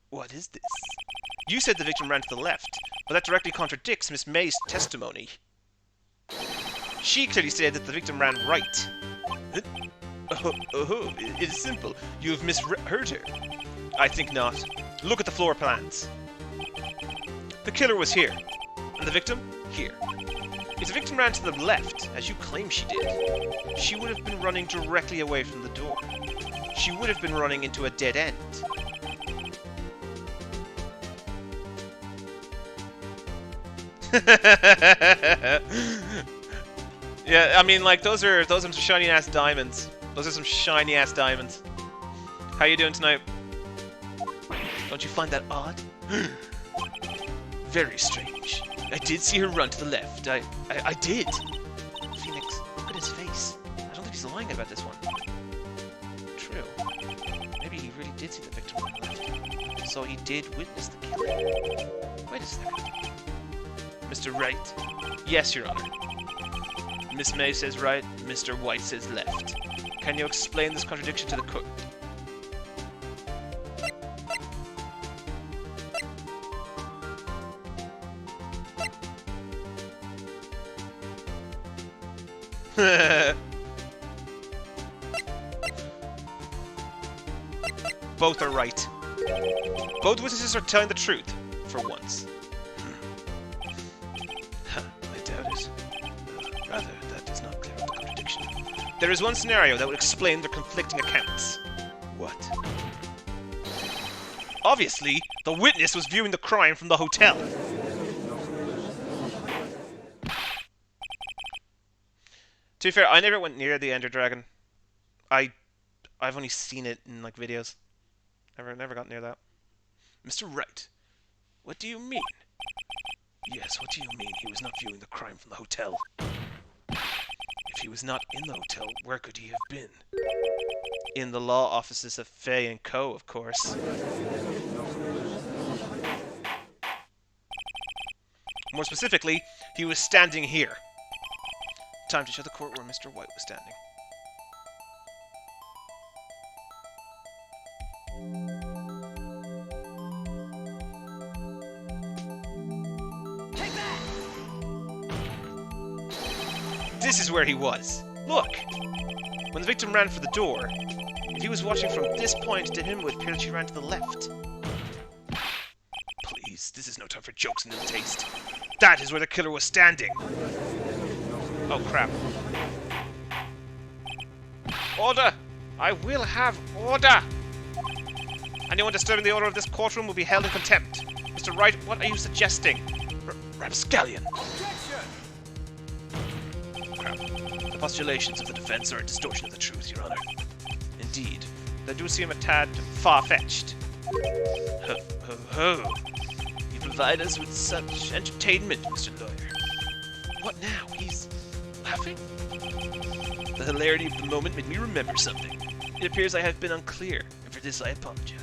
What is this? You said the victim ran to the left, but that directly contradicts Miss May's testimony. She clearly said that the victim ran right. Oh, it is simple. You have misheard her. I think not. Look at the floor plans. The killer was here, and the victim here. If the victim ran to the left, as you claim she did, she would have been running directly away from the door. She would have been running into a dead end. Yeah, I mean, like, those are some shiny ass diamonds. Those are some shiny ass diamonds. How you doing tonight? Don't you find that odd? Very strange. I did see her run to the left. I did. Phoenix, look at his face. I don't think he's lying about this one. True. Maybe he really did see the victim on the left. So he did witness the killing. Wait a second. Mr. Wright. Yes, Your Honor. Miss May says right, Mr. White says left. Can you explain this contradiction to the court? Both are right. Both witnesses are telling the truth, for once. I doubt it. Rather, that does not clear up the contradiction. There is one scenario that would explain their conflicting accounts. What? Obviously, the witness was viewing the crime from the hotel. To be fair, I never went near the Ender Dragon. I've only seen it in, like, videos. Never got near that. Mr. Wright, what do you mean? Yes, what do you mean he was not viewing the crime from the hotel? If he was not in the hotel, where could he have been? In the law offices of Faye & Co., of course. More specifically, he was standing here. Time to show the court where Mr. White was standing. Take that! This is where he was. Look! When the victim ran for the door, if he was watching from this point, to him it would appear that she ran to the left. Please, this is no time for jokes and ill taste. That is where the killer was standing. Oh, crap. Order! I will have order! Anyone disturbing the order of this courtroom will be held in contempt. Mr. Wright, what are you suggesting? Rapscallion! Crap. The postulations of the defense are a distortion of the truth, Your Honor. Indeed, they do seem a tad far-fetched. Ho, ho, ho. You provide us with such entertainment, Mr. Lawyer. What now? He's laughing? The hilarity of the moment made me remember something. It appears I have been unclear, and for this I apologize.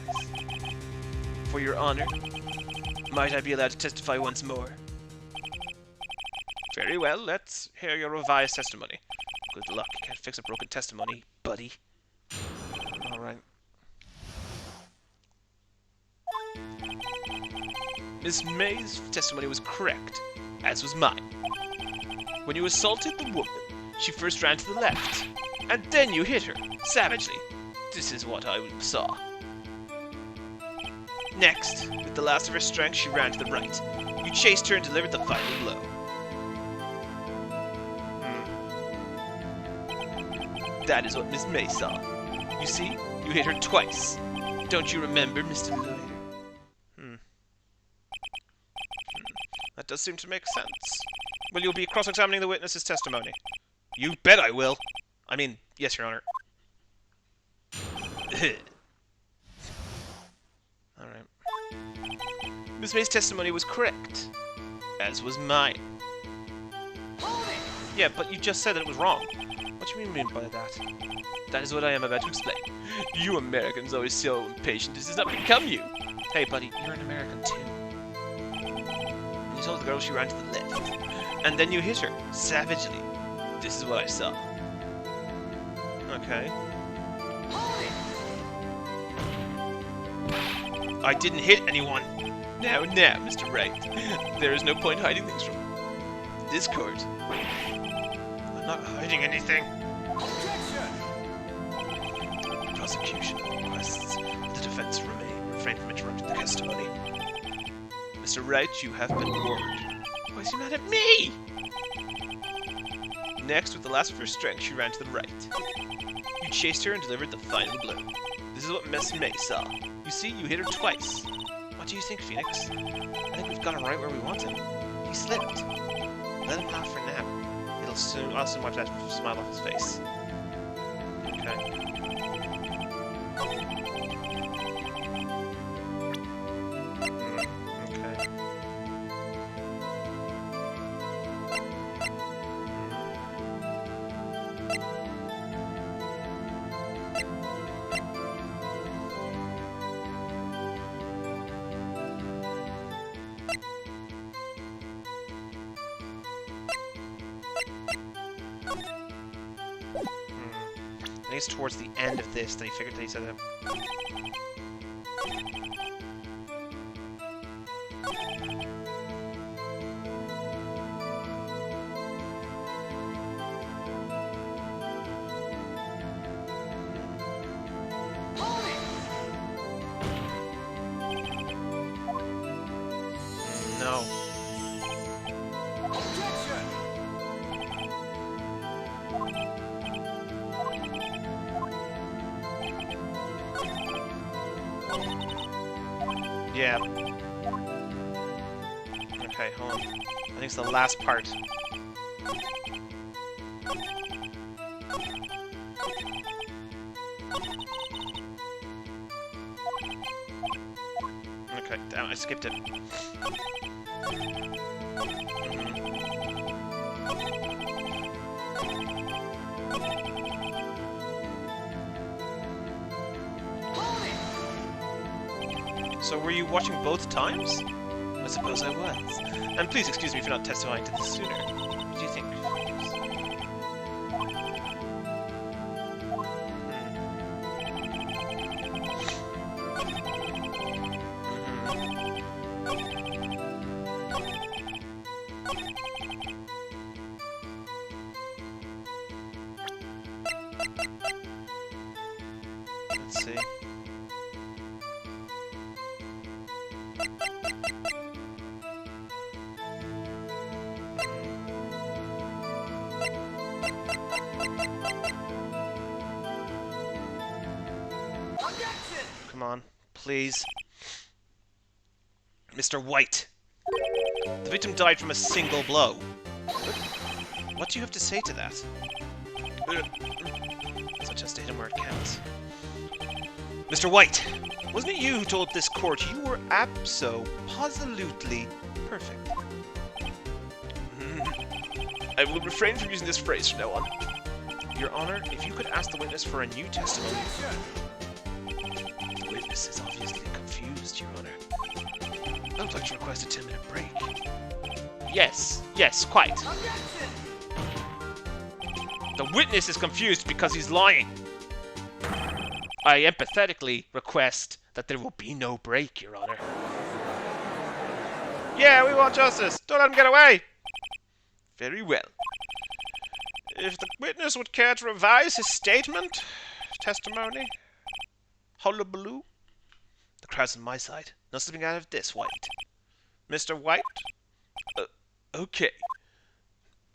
For Your Honor, might I be allowed to testify once more? Very well, let's hear your revised testimony. Good luck, you can't fix a broken testimony, buddy. Alright. Miss May's testimony was correct, as was mine. When you assaulted the woman, she first ran to the left, and then you hit her, savagely. This is what I saw. Next, with the last of her strength, she ran to the right. You chased her and delivered the final blow. That is what Miss May saw. You see, you hit her twice. Don't you remember, Mr. Lawyer? That does seem to make sense. Will you be cross-examining the witness's testimony? You bet I will. I mean, yes, Your Honor. Alright. Miss May's testimony was correct, as was mine. Yeah, but you just said that it was wrong. What do you mean by that? That is what I am about to explain. You Americans are always so impatient. This does not become you. Hey, buddy, you're an American too. You told the girl she ran to the left, and then you hit her savagely. This is what I saw. Okay. I didn't hit anyone. Now, Mr. Wright. There is no point hiding things from this court. I'm not hiding anything. The prosecution requests the defense refrain from interrupting the testimony. Mr. Wright, you have been warned. Why is he mad at me? Next, with the last of her strength, she ran to the right. You chased her and delivered the final blow. This is what Miss May saw. You see, you hit her twice. What do you think, Phoenix? I think we've got him right where we want him. He slipped. Let him laugh for now. I'll soon wipe that smile off his face. Okay. I think it's towards the end of this that he figured that he said it. No. Yeah. Okay, hold on. I think it's the last part. Okay, damn, I skipped it. So were you watching both times? I suppose I was. And please excuse me for not testifying to this sooner. What do you think? Let's see. Come on, please. Mr. White. The victim died from a single blow. What do you have to say to that? Such a statement where it counts. Mr. White, wasn't it you who told this court you were abso-positively perfect? I will refrain from using this phrase from now on. Your Honor, if you could ask the witness for a new testimony. The witness is obviously confused, Your Honor. I would like to request a 10-minute break. Yes, quite. The witness is confused because he's lying. I empathetically request that there will be no break, Your Honor. Yeah, we want justice. Don't let him get away. Very well. If the witness would care to revise his testimony. Hullabaloo. The crowd's on my side. No slipping out of this, White. Mr. White? Okay.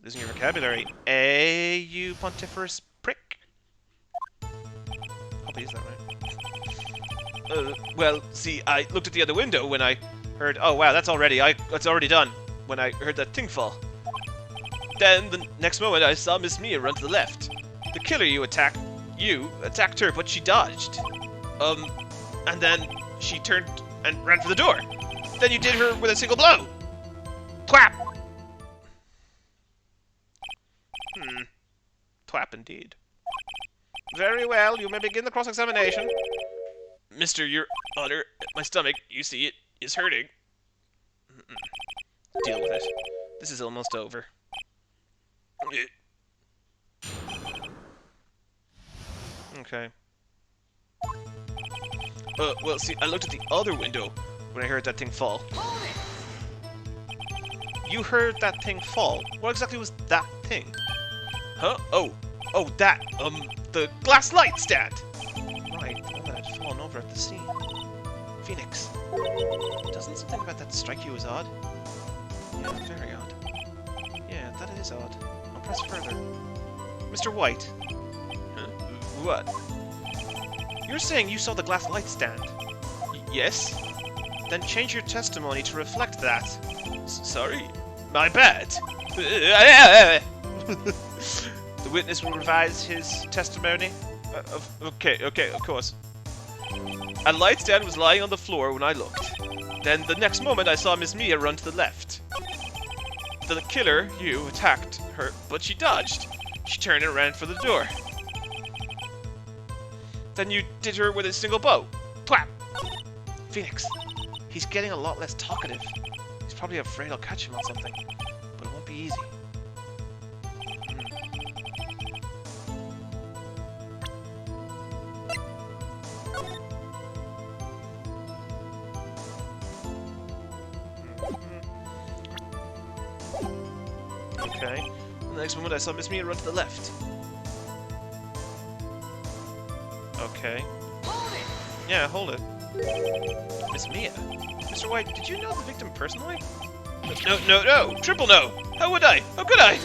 Losing your vocabulary. You pontiferous prick? Hope I used that right. Well, see, I looked at the other window when I heard... Oh, wow, that's already done. When I heard that thing fall. Then, the next moment, I saw Miss Mia run to the left. The killer you attacked her, but she dodged. And then she turned and ran for the door. Then you did her with a single blow. Twap! Twap indeed. Very well, you may begin the cross-examination. Mr. Your Honor, my stomach, you see it, is hurting. Deal with it. This is almost over. Okay. Well, see, I looked at the other window when I heard that thing fall. You heard that thing fall? What exactly was that thing? Huh? Oh, that, the glass light stand! Right, the one that had fallen over at the scene. Phoenix. Doesn't something about that strike you as odd? Yeah, very odd. Yeah, that is odd. I'll press further. Mr. White. What? You're saying you saw the glass light stand? Yes? Then change your testimony to reflect that. Sorry? My bad. The witness will revise his testimony? Okay, of course. A light stand was lying on the floor when I looked. Then the next moment I saw Miss Mia run to the left. The killer, you, attacked her, but she dodged. She turned and ran for the door. Then you did her with a single blow. Twap! Phoenix, he's getting a lot less talkative. He's probably afraid I'll catch him on something, but it won't be easy. Okay. And the next moment I saw Miss Mia run to the left. Okay. Hold it! Yeah, hold it. Miss Mia. Mr. White, did you know the victim personally? No! Triple no! How would I? How could I?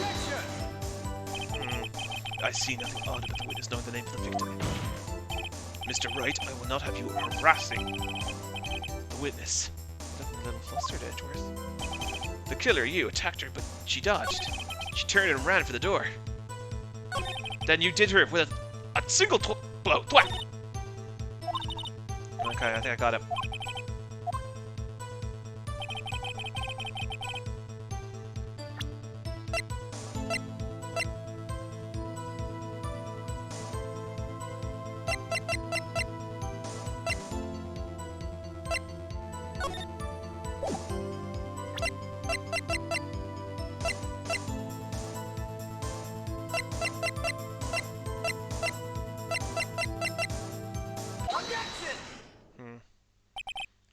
I see nothing odd about the witness knowing the name of the victim. Mr. Wright, I will not have you harassing the witness. Looking a little flustered, Edgeworth. The killer, you, attacked her, but she dodged. She turned and ran for the door. Then you did her with a single blow. Thwack! Okay, I think I got it.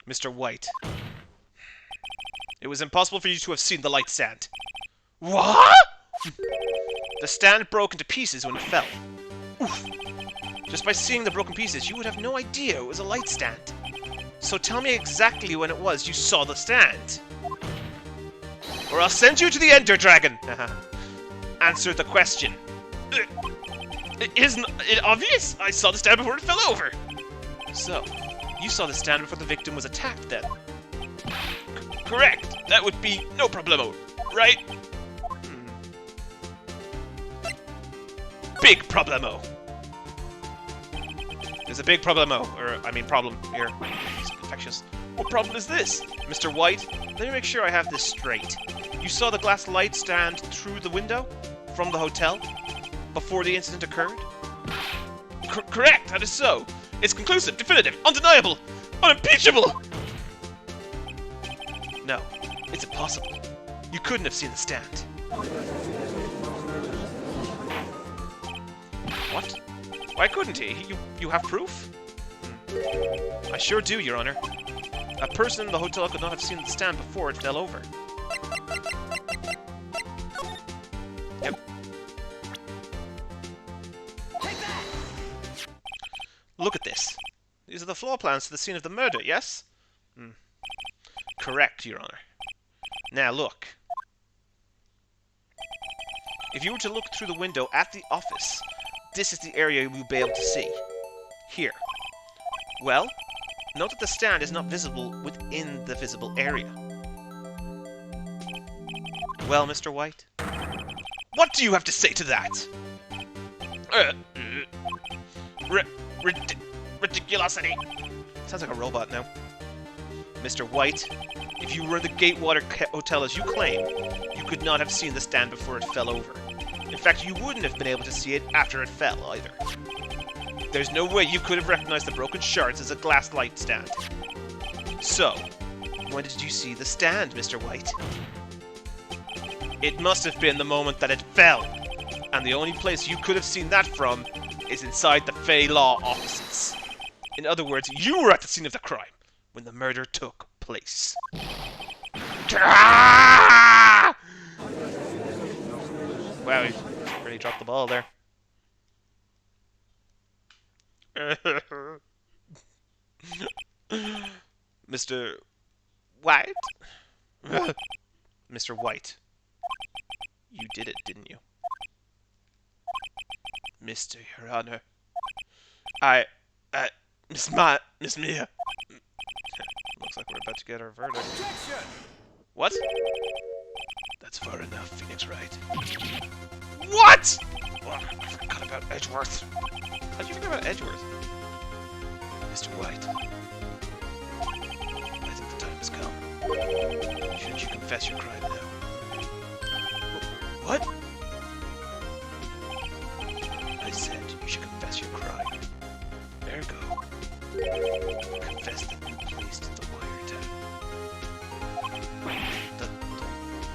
Mr. White. It was impossible for you to have seen the light stand. What? The stand broke into pieces when it fell. Oof. Just by seeing the broken pieces, you would have no idea it was a light stand. So tell me exactly when it was you saw the stand. Or I'll send you to the Ender Dragon! Answer the question. Isn't it obvious? I saw the stand before it fell over. So, you saw the stand before the victim was attacked then? Correct. That would be no problemo, right? Big problemo. There's a big problemo, problem here. It's infectious. What problem is this? Mr. White, let me make sure I have this straight. You saw the glass light stand through the window from the hotel before the incident occurred? Correct, that is so. It's conclusive, definitive, undeniable, unimpeachable! No, it's impossible. You couldn't have seen the stand. What? Why couldn't he? You have proof? I sure do, Your Honor. A person in the hotel could not have seen the stand before it fell over. Yep. Look at this. These are the floor plans to the scene of the murder, yes? Correct, Your Honor. Now look. If you were to look through the window at the office, this is the area you will be able to see. Here. Well, note that the stand is not visible within the visible area. Well, Mr. White? What do you have to say to that? Ridiculosity. Sounds like a robot now. Mr. White, if you were in the Gatewater Hotel as you claim, you could not have seen the stand before it fell over. In fact, you wouldn't have been able to see it after it fell, either. There's no way you could have recognized the broken shards as a glass light stand. So, when did you see the stand, Mr. White? It must have been the moment that it fell, and the only place you could have seen that from is inside the Fey Law offices. In other words, you were at the scene of the crime when the murder took place. Ah! Wow, he really dropped the ball there. Mr. White? Mr. White. You did it, didn't you? Mr. Your Honor. Miss Mia. Looks like we're about to get our verdict. Objection! What? That's far enough, Phoenix Wright. What?! Oh, I forgot about Edgeworth. How did you forget about Edgeworth? Mr. White. I think the time has come. Shouldn't you confess your crime now? What? I said you should confess your crime. Ergo, confess that you placed the wiretap. The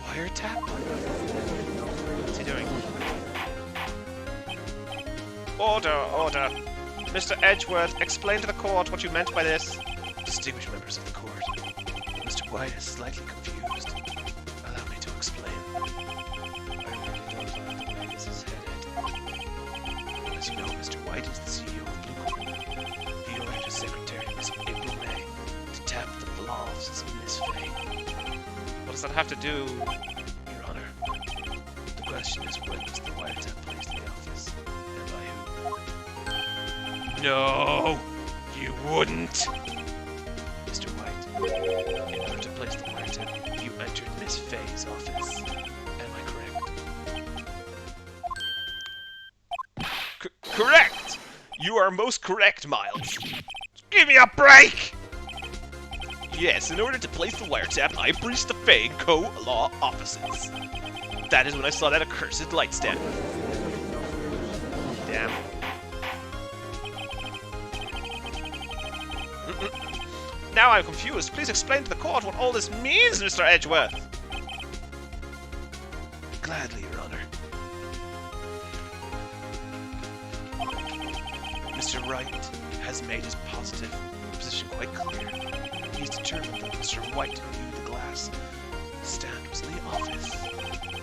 wiretap? What's he doing? Order, order. Mr. Edgeworth, explain to the court what you meant by this. Distinguished members of the court, Mr. White is slightly confused. Allow me to explain. I really don't like the way this is headed. As you know, Mr. White is the CEO of Blue Corp. He ordered his secretary, Miss April May, to tap the flaws of Miss Fay. What does that have to do, Your Honor? The question is, when was the wiretap placed in the office, and by who? No, you wouldn't! Mr. White, in order to place the wiretap, you entered Miss Fay's office. Am I correct? Correct! You are most correct, Miles. Give me a break! Yes, in order to place the wiretap, I breached the Fay Co-Law offices. That is when I saw that accursed light stand. Damn. Now I'm confused. Please explain to the court what all this means, Mr. Edgeworth. Gladly, Your Honor. Mr. Wright has made his positive position quite clear. He's determined that Mr. White knew the glass stand was in the office.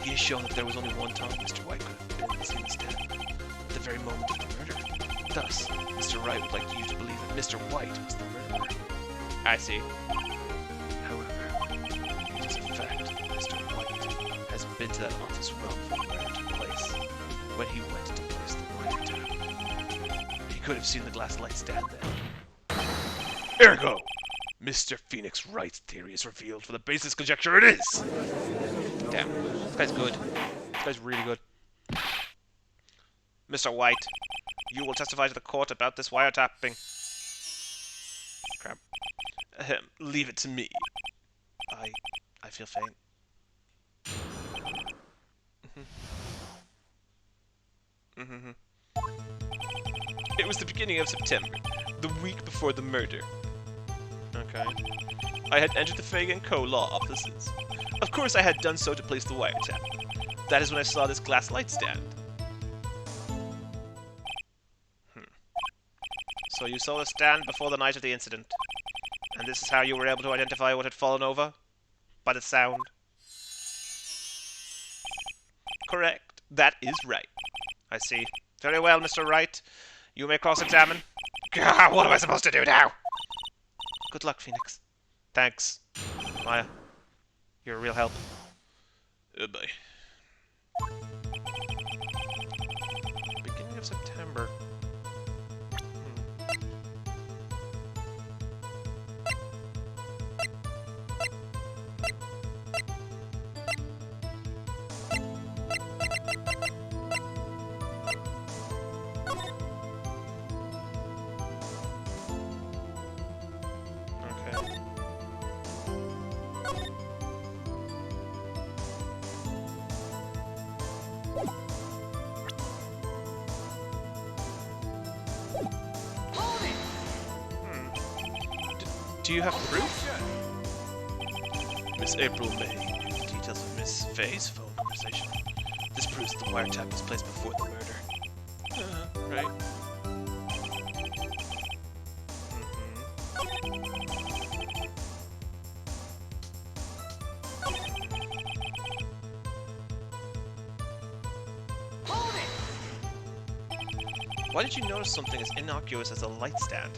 He has shown that there was only one time Mr. White could have been seen the stand, at the very moment of the murder. Thus, Mr. Wright would like you to believe that Mr. White was the murderer. I see. However, it is a fact that Mr. White has been to that office well before the murder took place. When he went to place the wiretap, he could have seen the glass light stand there. Ergo! Mr. Phoenix Wright's theory is revealed for the baseless conjecture it is! Damn, this guy's good. This guy's really good. Mr. White, you will testify to the court about this wiretapping. Crap. Leave it to me. I feel faint. It was the beginning of September, the week before the murder. Okay. I had entered the Fagan Co. law offices. Of course I had done so to place the wiretap. That is when I saw this glass light stand. So you saw the stand before the night of the incident. And this is how you were able to identify what had fallen over? By the sound? Correct. That is right. I see. Very well, Mr. Wright. You may cross-examine. What am I supposed to do now? Good luck, Phoenix. Thanks, Maya. You're a real help. Bye. Beginning of September. Do you have proof? Miss April May gave the details of Miss Faye's phone conversation. This proves the wiretap was placed before the murder. Right. Why did you notice something as innocuous as a light stand?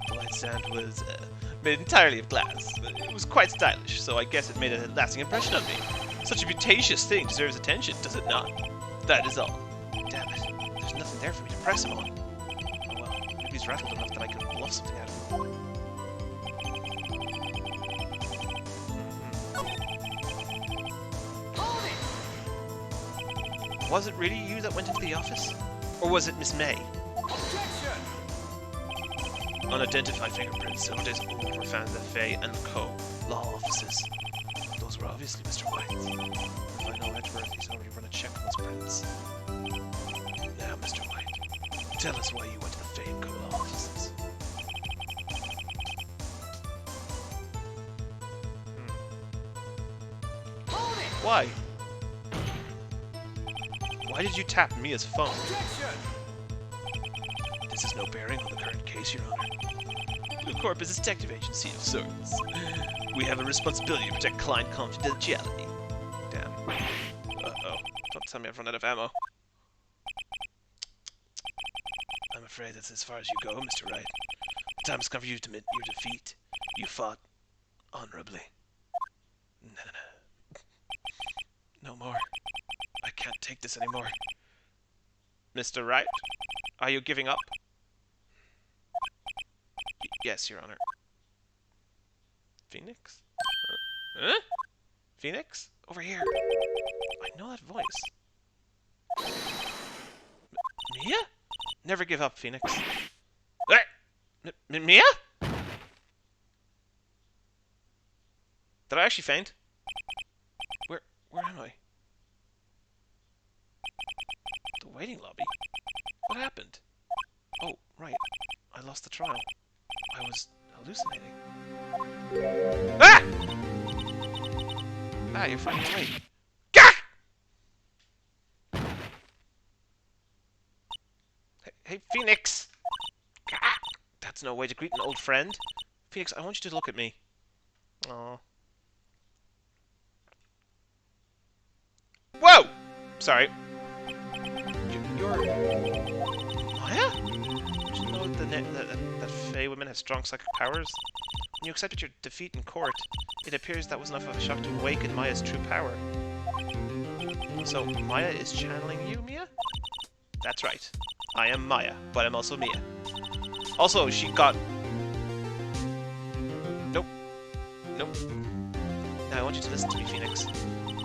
The light stand was made entirely of glass. It was quite stylish, so I guess it made a lasting impression on me. Such a beauteous thing deserves attention, does it not? That is all. Damn it. There's nothing there for me to press him on. Oh well, maybe he's rattled enough that I could bluff something out of him. Was it really you that went into the office? Or was it Miss May? Unidentified fingerprints several days old were found in the Faye and Co. law offices. Those were obviously Mr. White's. If I know Edgeworth, he's already run a check on those prints. Now, Mr. White, tell us why you went to the Faye and Co. law offices. Why? Why did you tap Mia's phone? This has no bearing on the current case, Your Honor. Blue Corp is a detective agency of sorts. We have a responsibility to protect client confidentiality. Damn. Uh-oh. Don't tell me I've run out of ammo. I'm afraid that's as far as you go, Mr. Wright. The time has come for you to admit your defeat. You fought honorably. No more. I can't take this anymore. Mr. Wright, are you giving up? Yes, Your Honor. Phoenix? Huh? Phoenix? Over here. I know that voice. Mia? Never give up, Phoenix. Mia? Did I actually faint? Where am I? The waiting lobby? What happened? Oh, right. I lost the trial. I was hallucinating. Ah! Ah, you're finally awake. Gah! Hey, Phoenix! Gah! That's no way to greet an old friend. Phoenix, I want you to look at me. Aww. Whoa! Sorry. You're... Maya? Maya? Did you know that Fey women have strong psychic powers? When you accepted your defeat in court, it appears that was enough of a shock to awaken Maya's true power. So, Maya is channeling you, Mia? That's right. I am Maya, but I'm also Mia. Also, she got... Nope. Nope. Now, I want you to listen to me, Phoenix.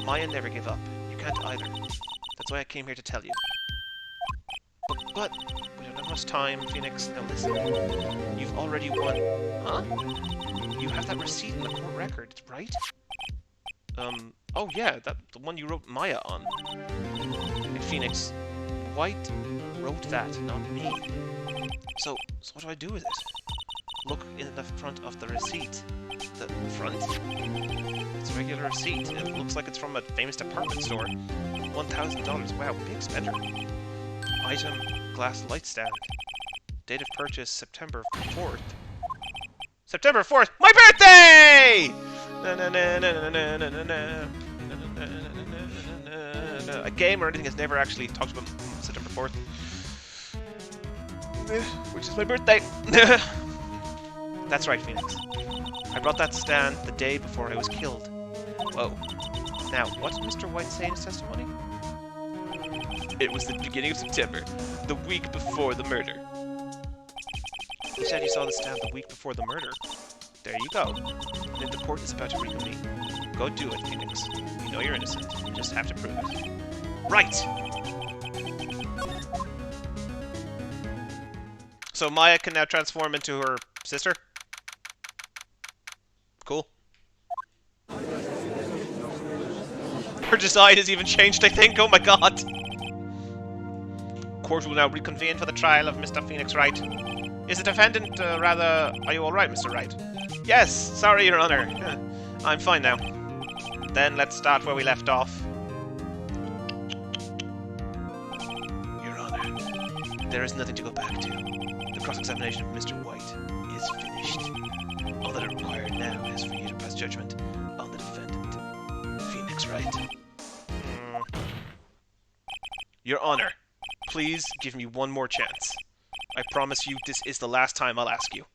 Maya never gave up. You can't either. That's why I came here to tell you. But we don't have much time, Phoenix. Now listen. You've already won. Huh? You have that receipt in the court record, right? Oh yeah, the one you wrote Maya on. Hey, Phoenix, White wrote that, not me. So what do I do with it? Look in the front of the receipt. The front? It's a regular receipt. It looks like it's from a famous department store. $1,000. Wow, big spender. Item, glass light stand. Date of purchase, September 4th. September 4th, my birthday! A game or anything has never actually talked about September 4th. Which is my birthday. That's right, Phoenix. I brought that stand the day before I was killed. Whoa. Now, what did Mr. White say in his testimony? It was the beginning of September, the week before the murder. You said you saw the stand the week before the murder. There you go. Then the court is about to reconvene. Go do it, Phoenix. You know you're innocent. You just have to prove it. Right! So Maya can now transform into her sister? Cool. Her design has even changed, I think. Oh my god! Court will now reconvene for the trial of Mr. Phoenix Wright. Is the defendant, are you alright, Mr. Wright? Yes, sorry, Your Honor. I'm fine now. Then let's start where we left off. Your Honor, there is nothing to go back to. The cross-examination of Mr. White is finished. All that is required now is for you to pass judgment on the defendant, Phoenix Wright. Your Honor, please give me one more chance. I promise you this is the last time I'll ask you.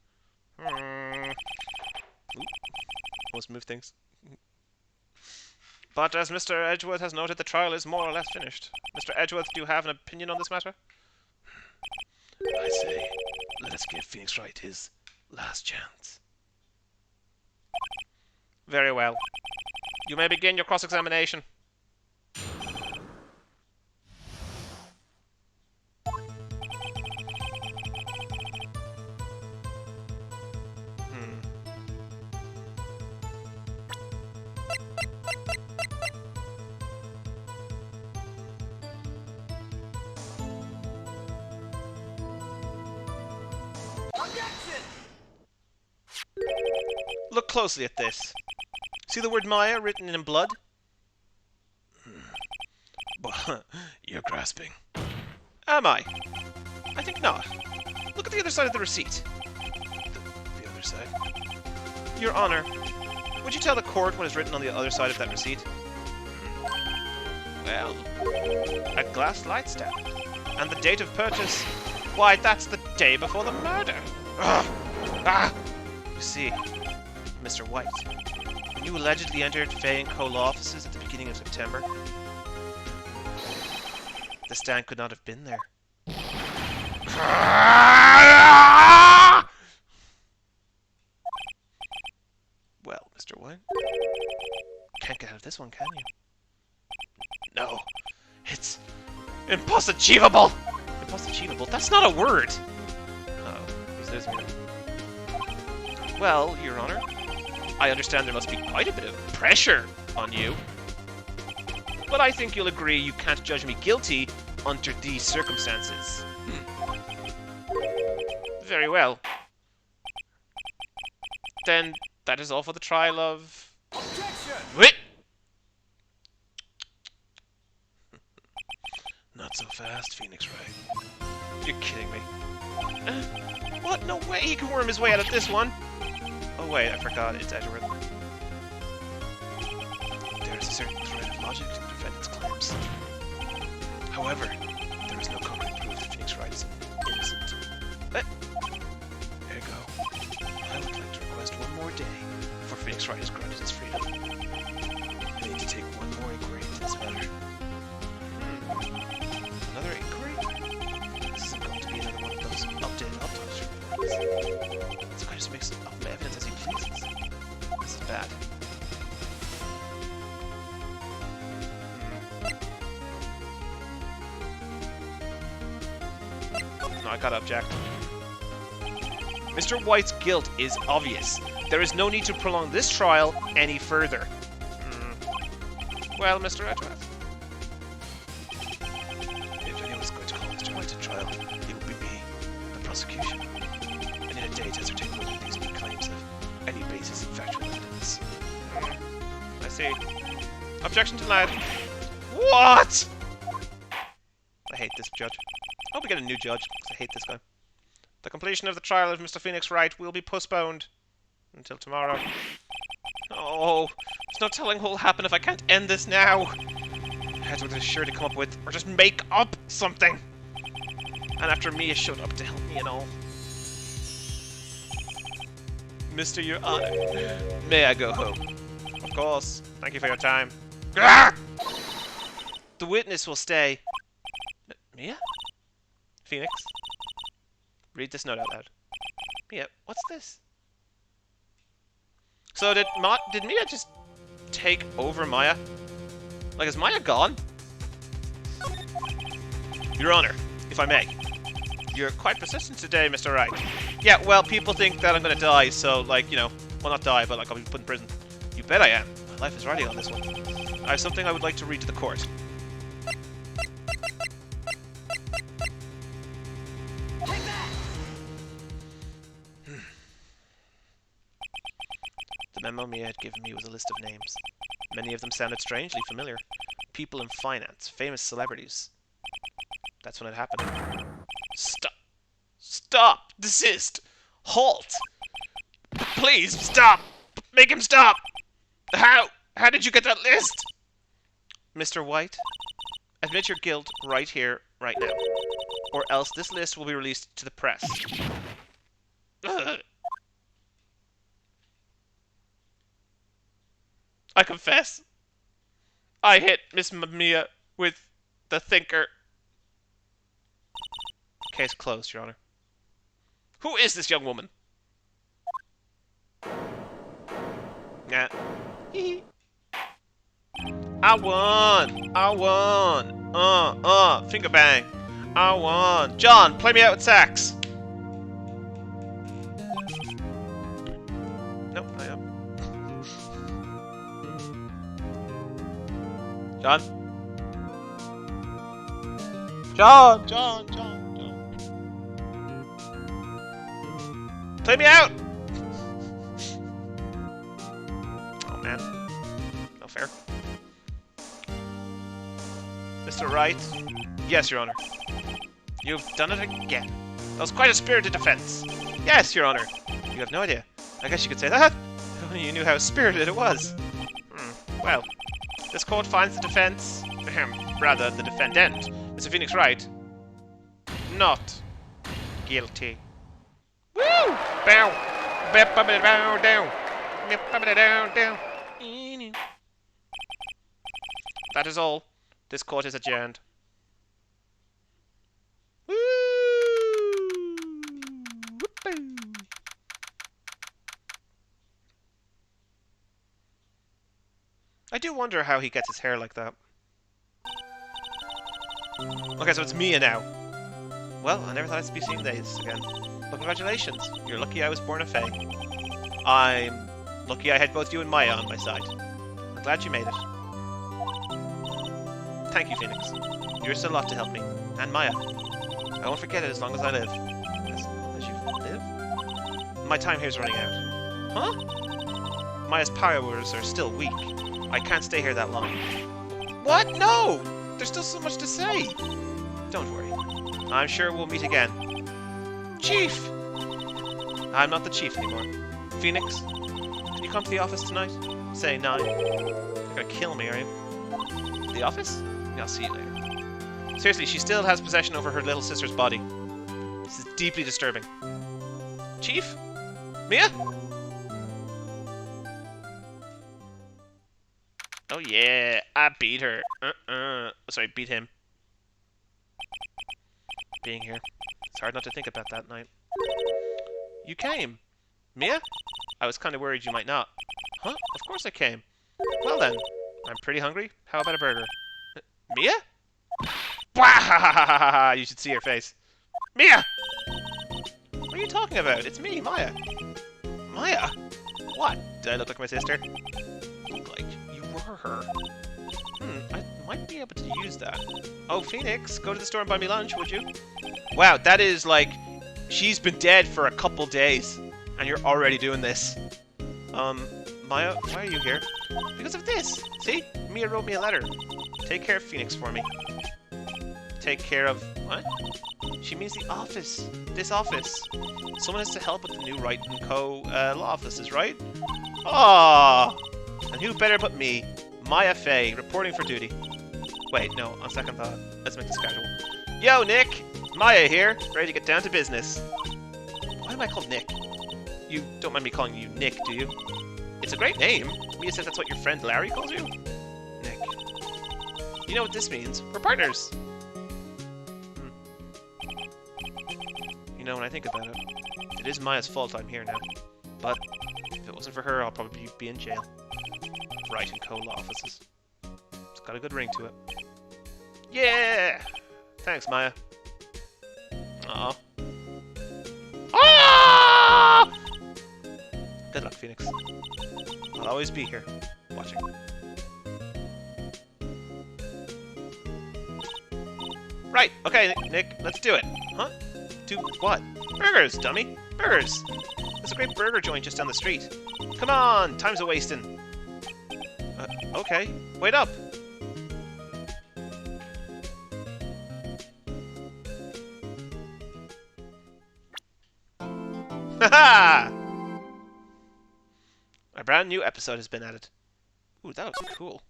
Let's move things. But as Mr. Edgeworth has noted, the trial is more or less finished. Mr. Edgeworth, do you have an opinion on this matter? I say, let us give Phoenix Wright his last chance. Very well. You may begin your cross-examination. Look closely at this. See the word Maya written in blood? You're grasping. Am I? I think not. Look at the other side of the receipt. The other side? Your Honor, would you tell the court what is written on the other side of that receipt? Well, a glass light stand. And the date of purchase? Why, that's the day before the murder. Ugh. Ah! You see, Mr. White, when you allegedly entered Fey & Co. law offices at the beginning of September, the stand could not have been there. Well, Mr. White, can't get out of this one, can you? No, it's impossible. Impossible? That's not a word. Uh-oh, he's losing it. Well, Your Honor, I understand there must be quite a bit of pressure on you. But I think you'll agree you can't judge me guilty under these circumstances. Very well. Then that is all for the trial of... Objection! Wait! Not so fast, Phoenix Wright. You're kidding me. What? No way he can worm his way out of this one! Oh wait, I forgot, it's Edgeworth. There is a certain thread of logic to the defendant's claims. However, there is no concrete proof that Phoenix Wright is innocent. There you go. I would like to request one more day before Phoenix Wright is granted his freedom. I need to take one more inquiry into this matter. Another inquiry? This isn't going to be another one of those updated autopsy reports. This guy just makes up evidence as he pleases. This is bad. No, I gotta object. Mr. White's guilt is obvious. There is no need to prolong this trial any further. Well, Mr. Edgeworth. If anyone's going to call Mr. White to trial, it will be me, the prosecution. And in a day to ascertain whether these new claims have any basis in factual evidence. I see. Objection denied. What? I hate this judge. I hope we get a new judge, because I hate this guy. The completion of the trial of Mr. Phoenix Wright will be postponed until tomorrow. Oh, there's no telling what will happen if I can't end this now. Edward is sure to come up with, or just make up something. And after Mia showed up to help me and all. Mr. Your Honor, may I go home? Of course. Thank you for your time. Ah! The witness will stay. Mia? Phoenix? Read this note out loud. Mia, what's this? So did Mia just take over Maya? Like, is Maya gone? Your Honor, if I may. You're quite persistent today, Mr. Wright. Yeah, well, people think that I'm gonna die, so, like, you know, well, not die, but, like, I'll be put in prison. You bet I am. My life is riding on this one. I have something I would like to read to the court. The memo Mia had given me was a list of names. Many of them sounded strangely familiar. People in finance, famous celebrities. That's when it happened. Stop! Stop! Desist! Halt! Please, stop! Make him stop! How? How did you get that list? Mr. White, admit your guilt right here, right now. Or else this list will be released to the press. I confess. I hit Miss Mia with the thinker. Case closed, Your Honor. Who is this young woman? Nah. I won! I won! Finger bang. I won. John, play me out with sax. Nope, I am. John? John. Play me out! Oh, man. No fair. Mr. Wright? Yes, Your Honor. You've done it again. That was quite a spirited defense. Yes, Your Honor. You have no idea. I guess you could say that. If only you knew how spirited it was. Well, this court finds the defense, rather the defendant, Mr. Phoenix Wright, not guilty. Woo! Bow! Bow down! Down! That is all. This court is adjourned. Woo! I do wonder how he gets his hair like that. Okay, so it's Mia now. Well, I never thought I'd be seeing this again. But congratulations. You're lucky I was born a Fae. I'm lucky I had both you and Maya on my side. I'm glad you made it. Thank you, Phoenix. You're still a lot to help me. And Maya. I won't forget it as long as I live. As long as you live? My time here's running out. Huh? Maya's powers are still weak. I can't stay here that long. What? No! There's still so much to say! Don't worry. I'm sure we'll meet again. Chief! I'm not the chief anymore. Phoenix, can you come to the office tonight? Say 9. You're gonna kill me, are you? The office? I'll see you later. Seriously, she still has possession over her little sister's body. This is deeply disturbing. Chief? Mia? Oh yeah, I beat her. Sorry, beat him. Being here. It's hard not to think about that night. You came. Mia? I was kind of worried you might not. Huh? Of course I came. Well then, I'm pretty hungry. How about a burger? Mia? You should see her face. Mia! What are you talking about? It's me, Maya. Maya? What? Did I look like my sister? Look like you were her. I might be able to use that. Oh, Phoenix, go to the store and buy me lunch, would you? Wow, that is like... She's been dead for a couple days, and you're already doing this. Maya, why are you here? Because of this. See? Mia wrote me a letter. Take care of Phoenix for me. Take care of... what? She means the office. This office. Someone has to help with the new Wright & Co. Law offices, right? Ah, and who better but me, Maya Fey, reporting for duty. Wait, no, on second thought, let's make this casual. Yo, Nick! Maya here, ready to get down to business. Why am I called Nick? You don't mind me calling you Nick, do you? It's a great name. Mia says that's what your friend Larry calls you? Nick. You know what this means? We're partners! You know, when I think about it, it is Maya's fault I'm here now. But if it wasn't for her, I'll probably be in jail. Wright & Co. Law offices. It's got a good ring to it. Yeah! Thanks, Maya. Aw. Ah! Good luck, Phoenix. I'll always be here, watching. Right, okay, Nick, let's do it. Huh? Do what? Burgers, dummy! Burgers! There's a great burger joint just down the street. Come on, time's a-wasting. Okay, wait up! Haha! A brand new episode has been added. Ooh, that looks cool.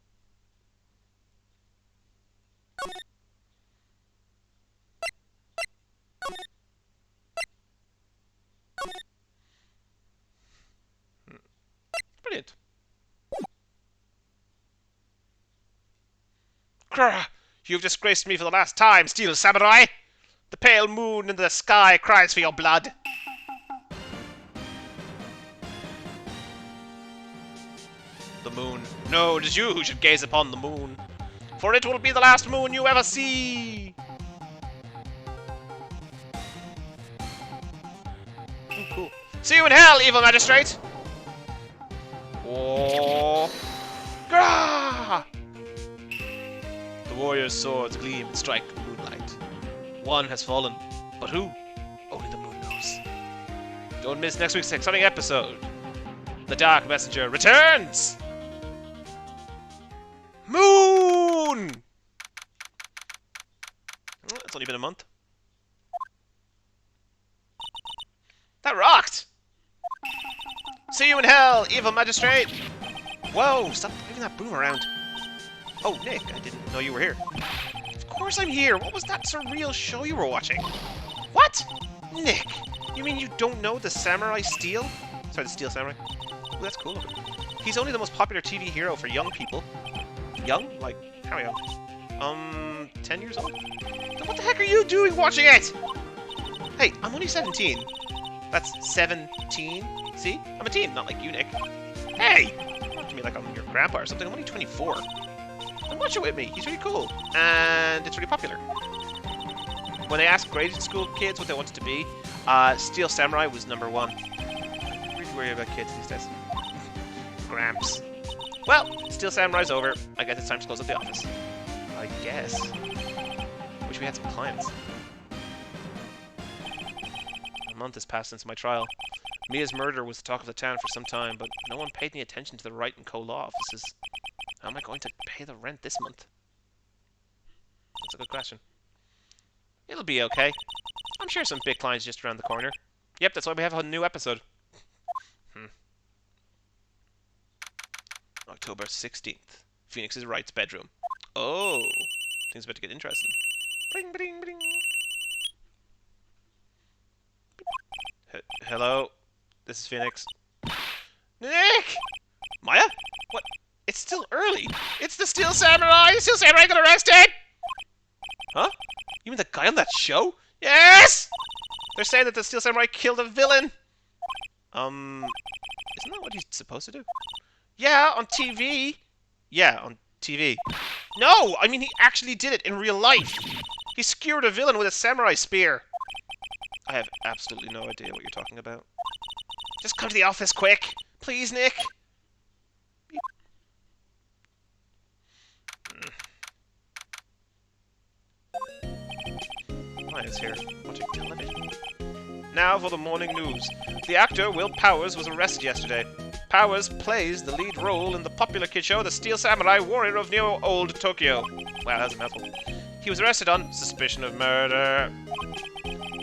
Brilliant. Grr! You've disgraced me for the last time, Steel Samurai! The pale moon in the sky cries for your blood! The moon. No, it is you who should gaze upon the moon. For it will be the last moon you ever see! Ooh, cool. See you in hell, evil magistrate! Oh. Grah! The warrior's swords gleam and strike the moonlight. One has fallen, but who? Only the moon knows. Don't miss next week's exciting episode. The Dark Messenger returns! Moon! Well, it's only been a month. That rocked! See you in hell, evil magistrate! Whoa, stop waving that broom around. Oh, Nick, I didn't know you were here. Of course I'm here. What was that surreal show you were watching? What? Nick, you mean you don't know the Samurai Steel? Sorry, the Steel Samurai. Ooh, that's cool looking. He's only the most popular TV hero for young people. Young? Like, how young? 10 years old? Then what the heck are you doing watching it? Hey, I'm only 17. That's 17. See? I'm a teen, not like you, Nick. Hey! Don't look to me like I'm your grandpa or something. I'm only 24. Then watch it with me. He's really cool. And it's really popular. When they asked grade school kids what they wanted to be, Steel Samurai was #1. I'm really worried about kids these days. Gramps. Well, Steel Samurai's over. I guess it's time to close up the office. I guess. Wish we had some clients. A month has passed since my trial. Mia's murder was the talk of the town for some time, but no one paid any attention to the Wright & Co. Law offices. How am I going to pay the rent this month? That's a good question. It'll be okay. I'm sure some big clients just around the corner. Yep, that's why we have a new episode. October 16th. Phoenix's Wright's bedroom. Oh, things about to get interesting. Bling, bling, bling. Hello? This is Phoenix. Nick! Maya? What? It's still early. It's the Steel Samurai! The Steel Samurai got arrested! Huh? You mean the guy on that show? Yes! They're saying that the Steel Samurai killed a villain! Isn't that what he's supposed to do? Yeah, on TV. Yeah, on TV. No! I mean, he actually did it in real life. He skewered a villain with a samurai spear. I have absolutely no idea what you're talking about. Just come to the office quick. Please, Nick. Maya's here, watching television. Now for the morning news. The actor Will Powers was arrested yesterday. Powers plays the lead role in the popular kid show The Steel Samurai Warrior of Neo Old Tokyo. Wow, that's a mouthful. He was arrested on suspicion of murder.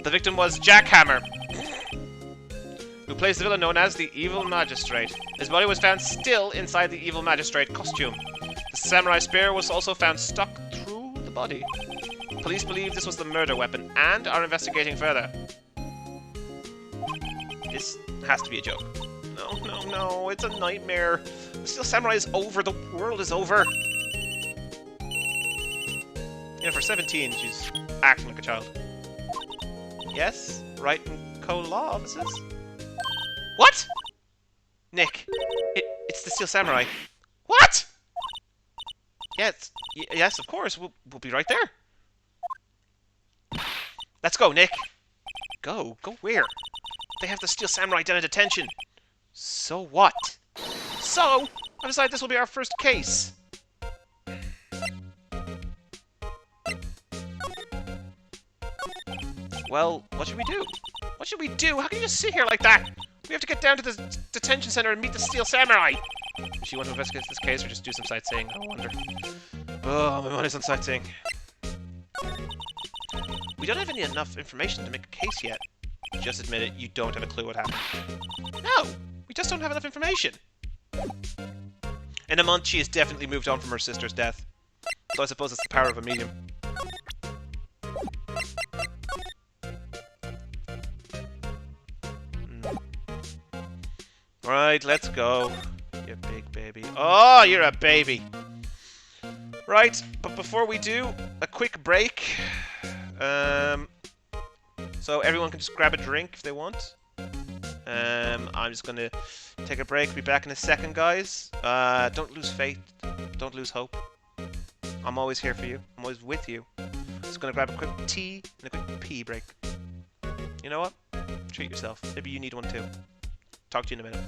The victim was Jack Hammer, who plays the villain known as the Evil Magistrate. His body was found still inside the Evil Magistrate costume. The samurai spear was also found stuck through the body. Police believe this was the murder weapon and are investigating further. This has to be a joke. No, no, no, it's a nightmare. The Steel Samurai is over. The world is over. Yeah, for 17, she's acting like a child. Yes, right and co-law offices. What? Nick, it's the Steel Samurai. What? Yes, yes, of course. We'll be right there. Let's go, Nick. Go where? They have the Steel Samurai down in detention. So what? So, I decided this will be our first case. Well, what should we do? What should we do? How can you just sit here like that? We have to get down to the detention center and meet the Steel Samurai. Does she want to investigate this case or just do some sightseeing? I wonder. Oh, my money's on sightseeing. We don't have enough information to make a case yet. Just admit it, you don't have a clue what happened. No, we just don't have enough information. In a month, she has definitely moved on from her sister's death. So I suppose it's the power of a medium. Right, let's go. You big baby. Oh, you're a baby. Right, but before we do, a quick break. So everyone can just grab a drink if they want. I'm just going to take a break. Be back in a second, guys. Don't lose faith. Don't lose hope. I'm always here for you. I'm always with you. Just going to grab a quick tea and a quick pee break. You know what? Treat yourself. Maybe you need one too. Talk to you in a minute.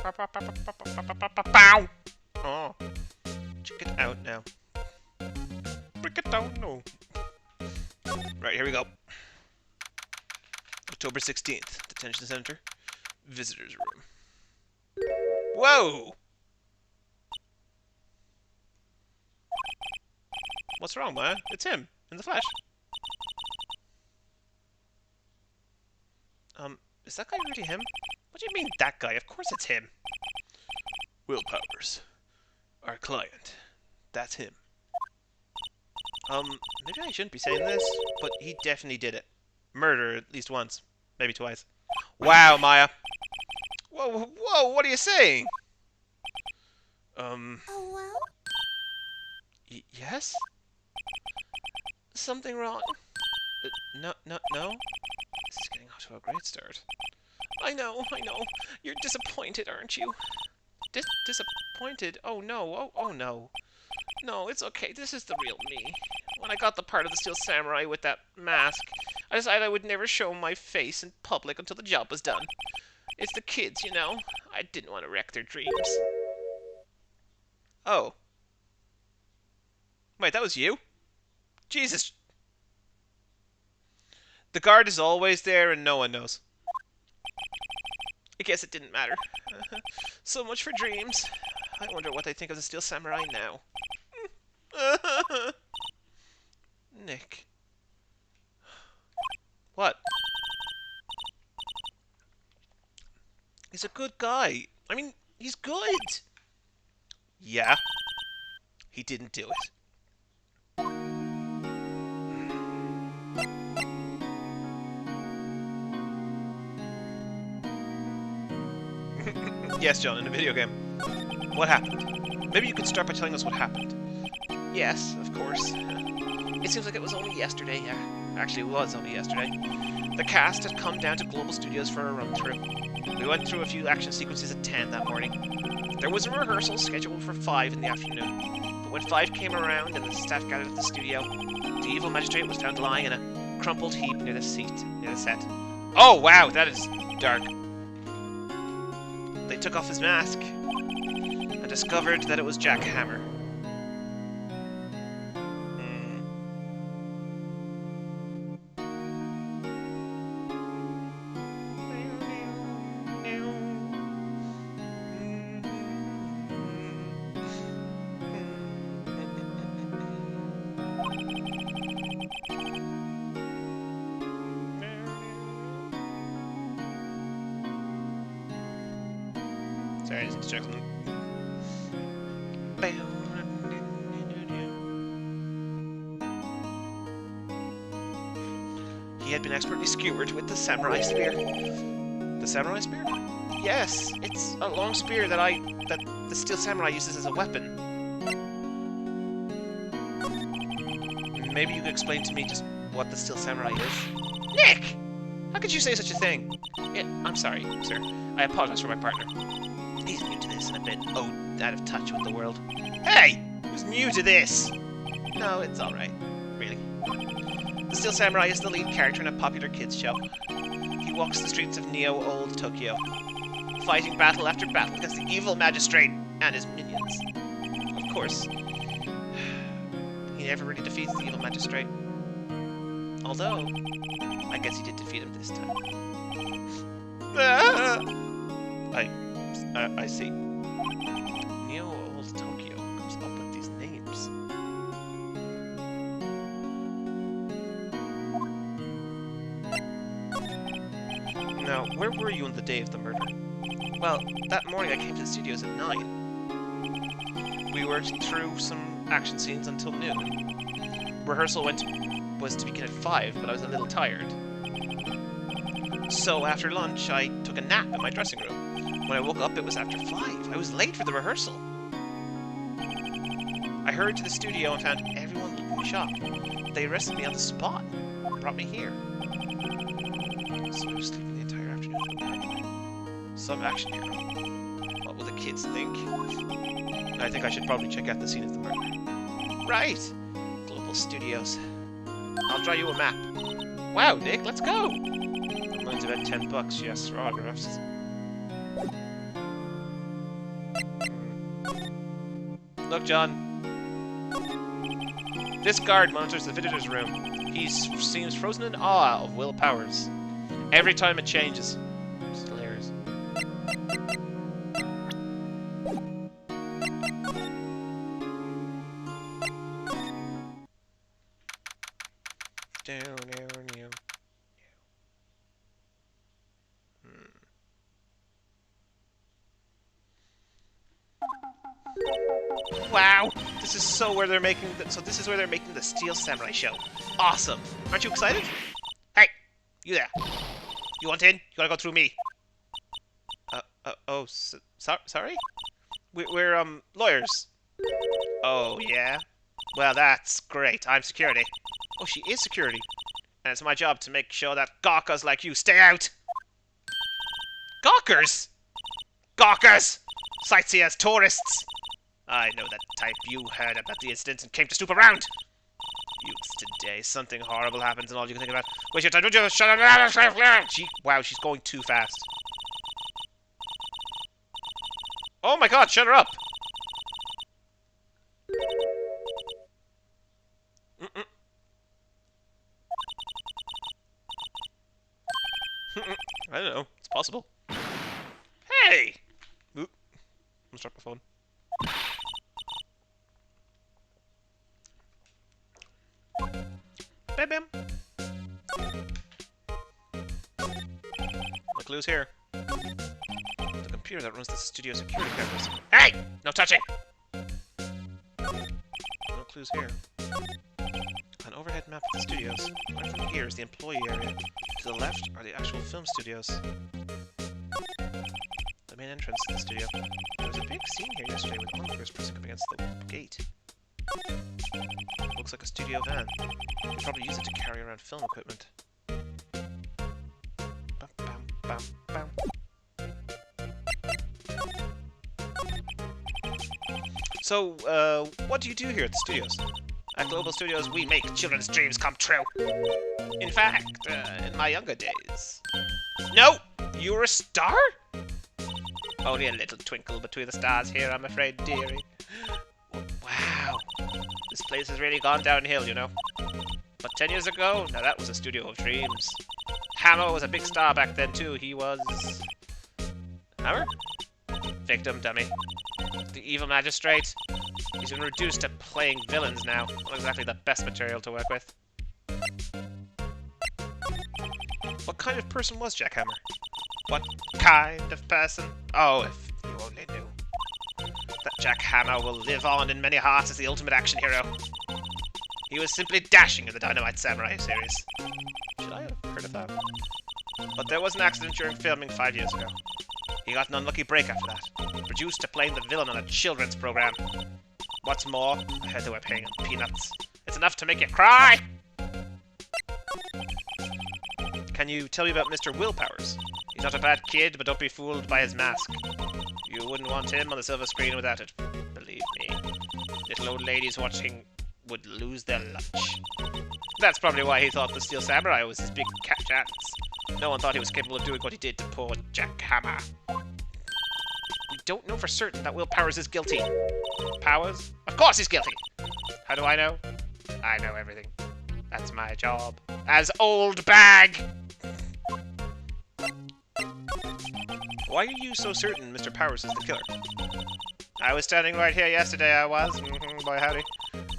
Pow! Oh. Check it out now. Break it down, no. Right, here we go. October 16th, Detention Center. Visitor's room. Whoa! What's wrong, Maya? It's him, in the flesh. Is that guy really him? What do you mean, that guy? Of course it's him. Will Powers. Our client. That's him. Maybe I shouldn't be saying this, but he definitely did it. Murder at least once. Maybe twice. Wow, Maya. Whoa, whoa, what are you saying? Hello? Yes? Something wrong? No. This is getting off to a great start. I know. You're disappointed, aren't you? Disappointed? Oh no, oh no. No, it's okay, this is the real me. When I got the part of the Steel Samurai with that mask, I decided I would never show my face in public until the job was done. It's the kids, you know. I didn't want to wreck their dreams. Oh. Wait, that was you? Jesus. The guard is always there and no one knows. I guess it didn't matter. So much for dreams. I wonder what they think of the Steel Samurai now. Nick. What? He's a good guy. I mean, he's good. Yeah. He didn't do it. Yes, John, in a video game. What happened? Maybe you could start by telling us what happened. Yes, of course. It seems like it was only yesterday. Actually, it was only yesterday. The cast had come down to Global Studios for a run-through. We went through a few action sequences at 10 that morning. There was a rehearsal scheduled for 5 in the afternoon. But when 5 came around and the staff gathered at the studio, the evil magistrate was found lying in a crumpled heap near the set. Oh, wow, that is dark. They took off his mask and discovered that it was Jack Hammer. Sorry, I just need to check something. He had been expertly skewered with the samurai spear. The samurai spear? Yes, it's a long spear that the Steel Samurai uses as a weapon. Maybe you could explain to me just what the Steel Samurai is? Nick! How could you say such a thing? I'm sorry, sir. I apologize for my partner. He's new to this and a bit out of touch with the world. Hey! Who's new to this? No, it's alright. Really. The Steel Samurai is the lead character in a popular kids show. He walks the streets of Neo Old Tokyo, fighting battle after battle against the evil magistrate and his minions. Of course, he never really defeats the evil magistrate. Although, I guess he did defeat him this time. I see. Neo Old Tokyo comes up with these names. Now, where were you on the day of the murder? Well, that morning I came to the studios at 9. We worked through some action scenes until noon. Rehearsal was to begin at 5, but I was a little tired. So after lunch, I took a nap in my dressing room. When I woke up, it was after 5. I was late for the rehearsal. I hurried to the studio and found everyone looking shocked. They arrested me on the spot and brought me here. So I was sleeping the entire afternoon. Some action hero. What will the kids think? I think I should probably check out the scene of the murder. Right! Global Studios. I'll draw you a map. Wow, Nick, let's go! Mine's about $10, yes, for autographs. Look, John. This guard monitors the visitor's room. He seems frozen in awe of Will Powers. Every time it changes. It's hilarious. Wow, this is so where they're making this is where they're making the Steel Samurai show. Awesome. Aren't you excited? Hey, you there. You want in? You gotta go through me. Sorry? We're lawyers. Oh, yeah? Well, that's great. I'm security. Oh, she is security. And it's my job to make sure that gawkers like you stay out. Gawkers? Gawkers! Sightseers, tourists. I know that type. You heard about the incident and came to snoop around. Youths today, something horrible happens and all you can think about. Waste your time. Don't you shut up. Wow, she's going too fast. Oh my god, shut her up. I don't know. It's possible. Hey! Oop. I'm struck my phone. Bam bam. The clue's here. The computer that runs the studio security cameras. Hey! No touching! No clues here. An overhead map of the studios. Right from here is the employee area. To the left are the actual film studios. The main entrance to the studio. There was a big scene here yesterday with onlookers pressing up against the gate. Looks like a studio van. They probably use it to carry around film equipment. Bam, bam, bam, bam. So, what do you do here at the studios? At Global Studios, we make children's dreams come true. In fact, in my younger days... No! You were a star? Only a little twinkle between the stars here, I'm afraid, dearie. Wow. This place has really gone downhill, you know. But 10 years ago, now that was a studio of dreams. Hammer was a big star back then, too. He was... Hammer? Victim, dummy. The evil magistrate. He's been reduced to playing villains now. Not exactly the best material to work with. What kind of person was Jack Hammer? What kind of person? Oh, if you only knew. That Jack Hammer will live on in many hearts as the ultimate action hero. He was simply dashing in the Dynamite Samurai series. Should I have heard of that? But there was an accident during filming 5 years ago. He got an unlucky break after that. Reduced to playing the villain on a children's program. What's more, I heard they were paying him peanuts. It's enough to make you cry! Can you tell me about Mr. Will Powers? He's not a bad kid, but don't be fooled by his mask. You wouldn't want him on the silver screen without it. Believe me. Little old ladies watching would lose their lunch. That's probably why he thought the Steel Samurai was his big chance. No one thought he was capable of doing what he did to poor Jack Hammer. We don't know for certain that Will Powers is guilty. Powers? Of course he's guilty! How do I know? I know everything. That's my job. As old bag! Why are you so certain Mr. Powers is the killer? I was standing right here yesterday, I was. Boy howdy.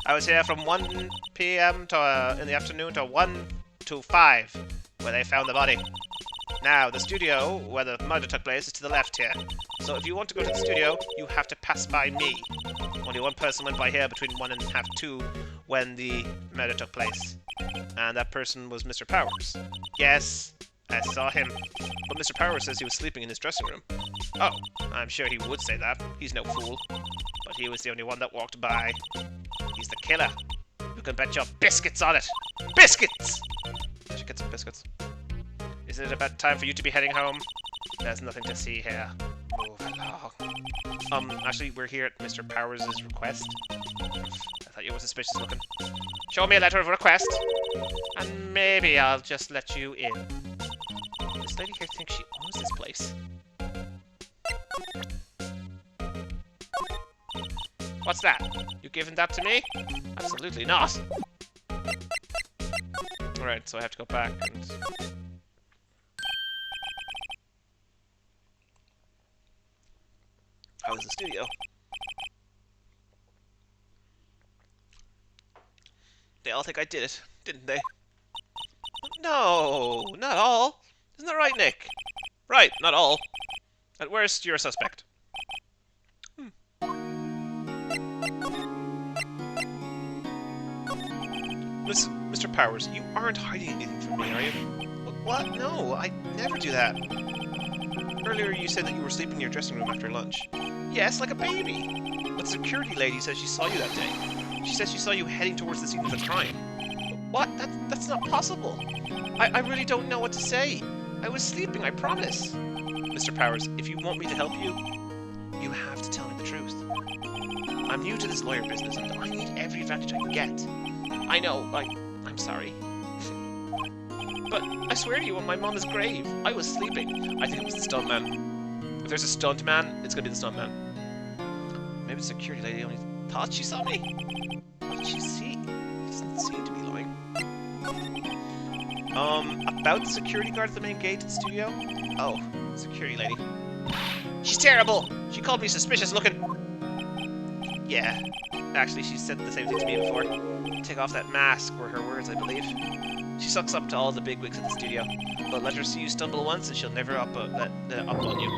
I was here from 1 p.m. to in the afternoon to 1 to 5, where they found the body. Now, the studio, where the murder took place, is to the left here. So if you want to go to the studio, you have to pass by me. Only one person went by here between 1 and half 2 when the murder took place. And that person was Mr. Powers. Yes, I saw him. But Mr. Powers says he was sleeping in his dressing room. Oh, I'm sure he would say that. He's no fool. But he was the only one that walked by. He's the killer. You can bet your biscuits on it. Biscuits! I should get some biscuits. Isn't it about time for you to be heading home? There's nothing to see here. Move along. Actually, we're here at Mr. Powers' request. I thought you were suspicious looking. Show me a letter of request, and maybe I'll just let you in. This lady here thinks she owns this place. What's that? You giving that to me? Absolutely not. Alright, so I have to go back and... How's the studio? They all think I did it, didn't they? No, not all. Isn't that right, Nick? Right, not all. At worst, you're a suspect. Mr. Powers, you aren't hiding anything from me, are you? What? No, I never do that. Earlier you said that you were sleeping in your dressing room after lunch. Yes, like a baby. But the security lady says she saw you that day. She says she saw you heading towards the scene of the crime. What? That's not possible. I really don't know what to say. I was sleeping, I promise. Mr. Powers, if you want me to help you, you have to tell me the truth. I'm new to this lawyer business, and I need every advantage I can get. I know, I'm sorry. But I swear to you, on my mama's grave, I was sleeping. I think it was the stuntman. If there's a stuntman, it's gonna be the stuntman. Maybe the security lady only thought she saw me. What did she see? It doesn't seem to be lying. About the security guard at the main gate to the studio? Oh, security lady. She's terrible! She called me suspicious looking. Yeah, actually, she said the same thing to me before. Take off that mask, were her words, I believe. She sucks up to all the bigwigs at the studio, but let her see you stumble once and she'll never up on you.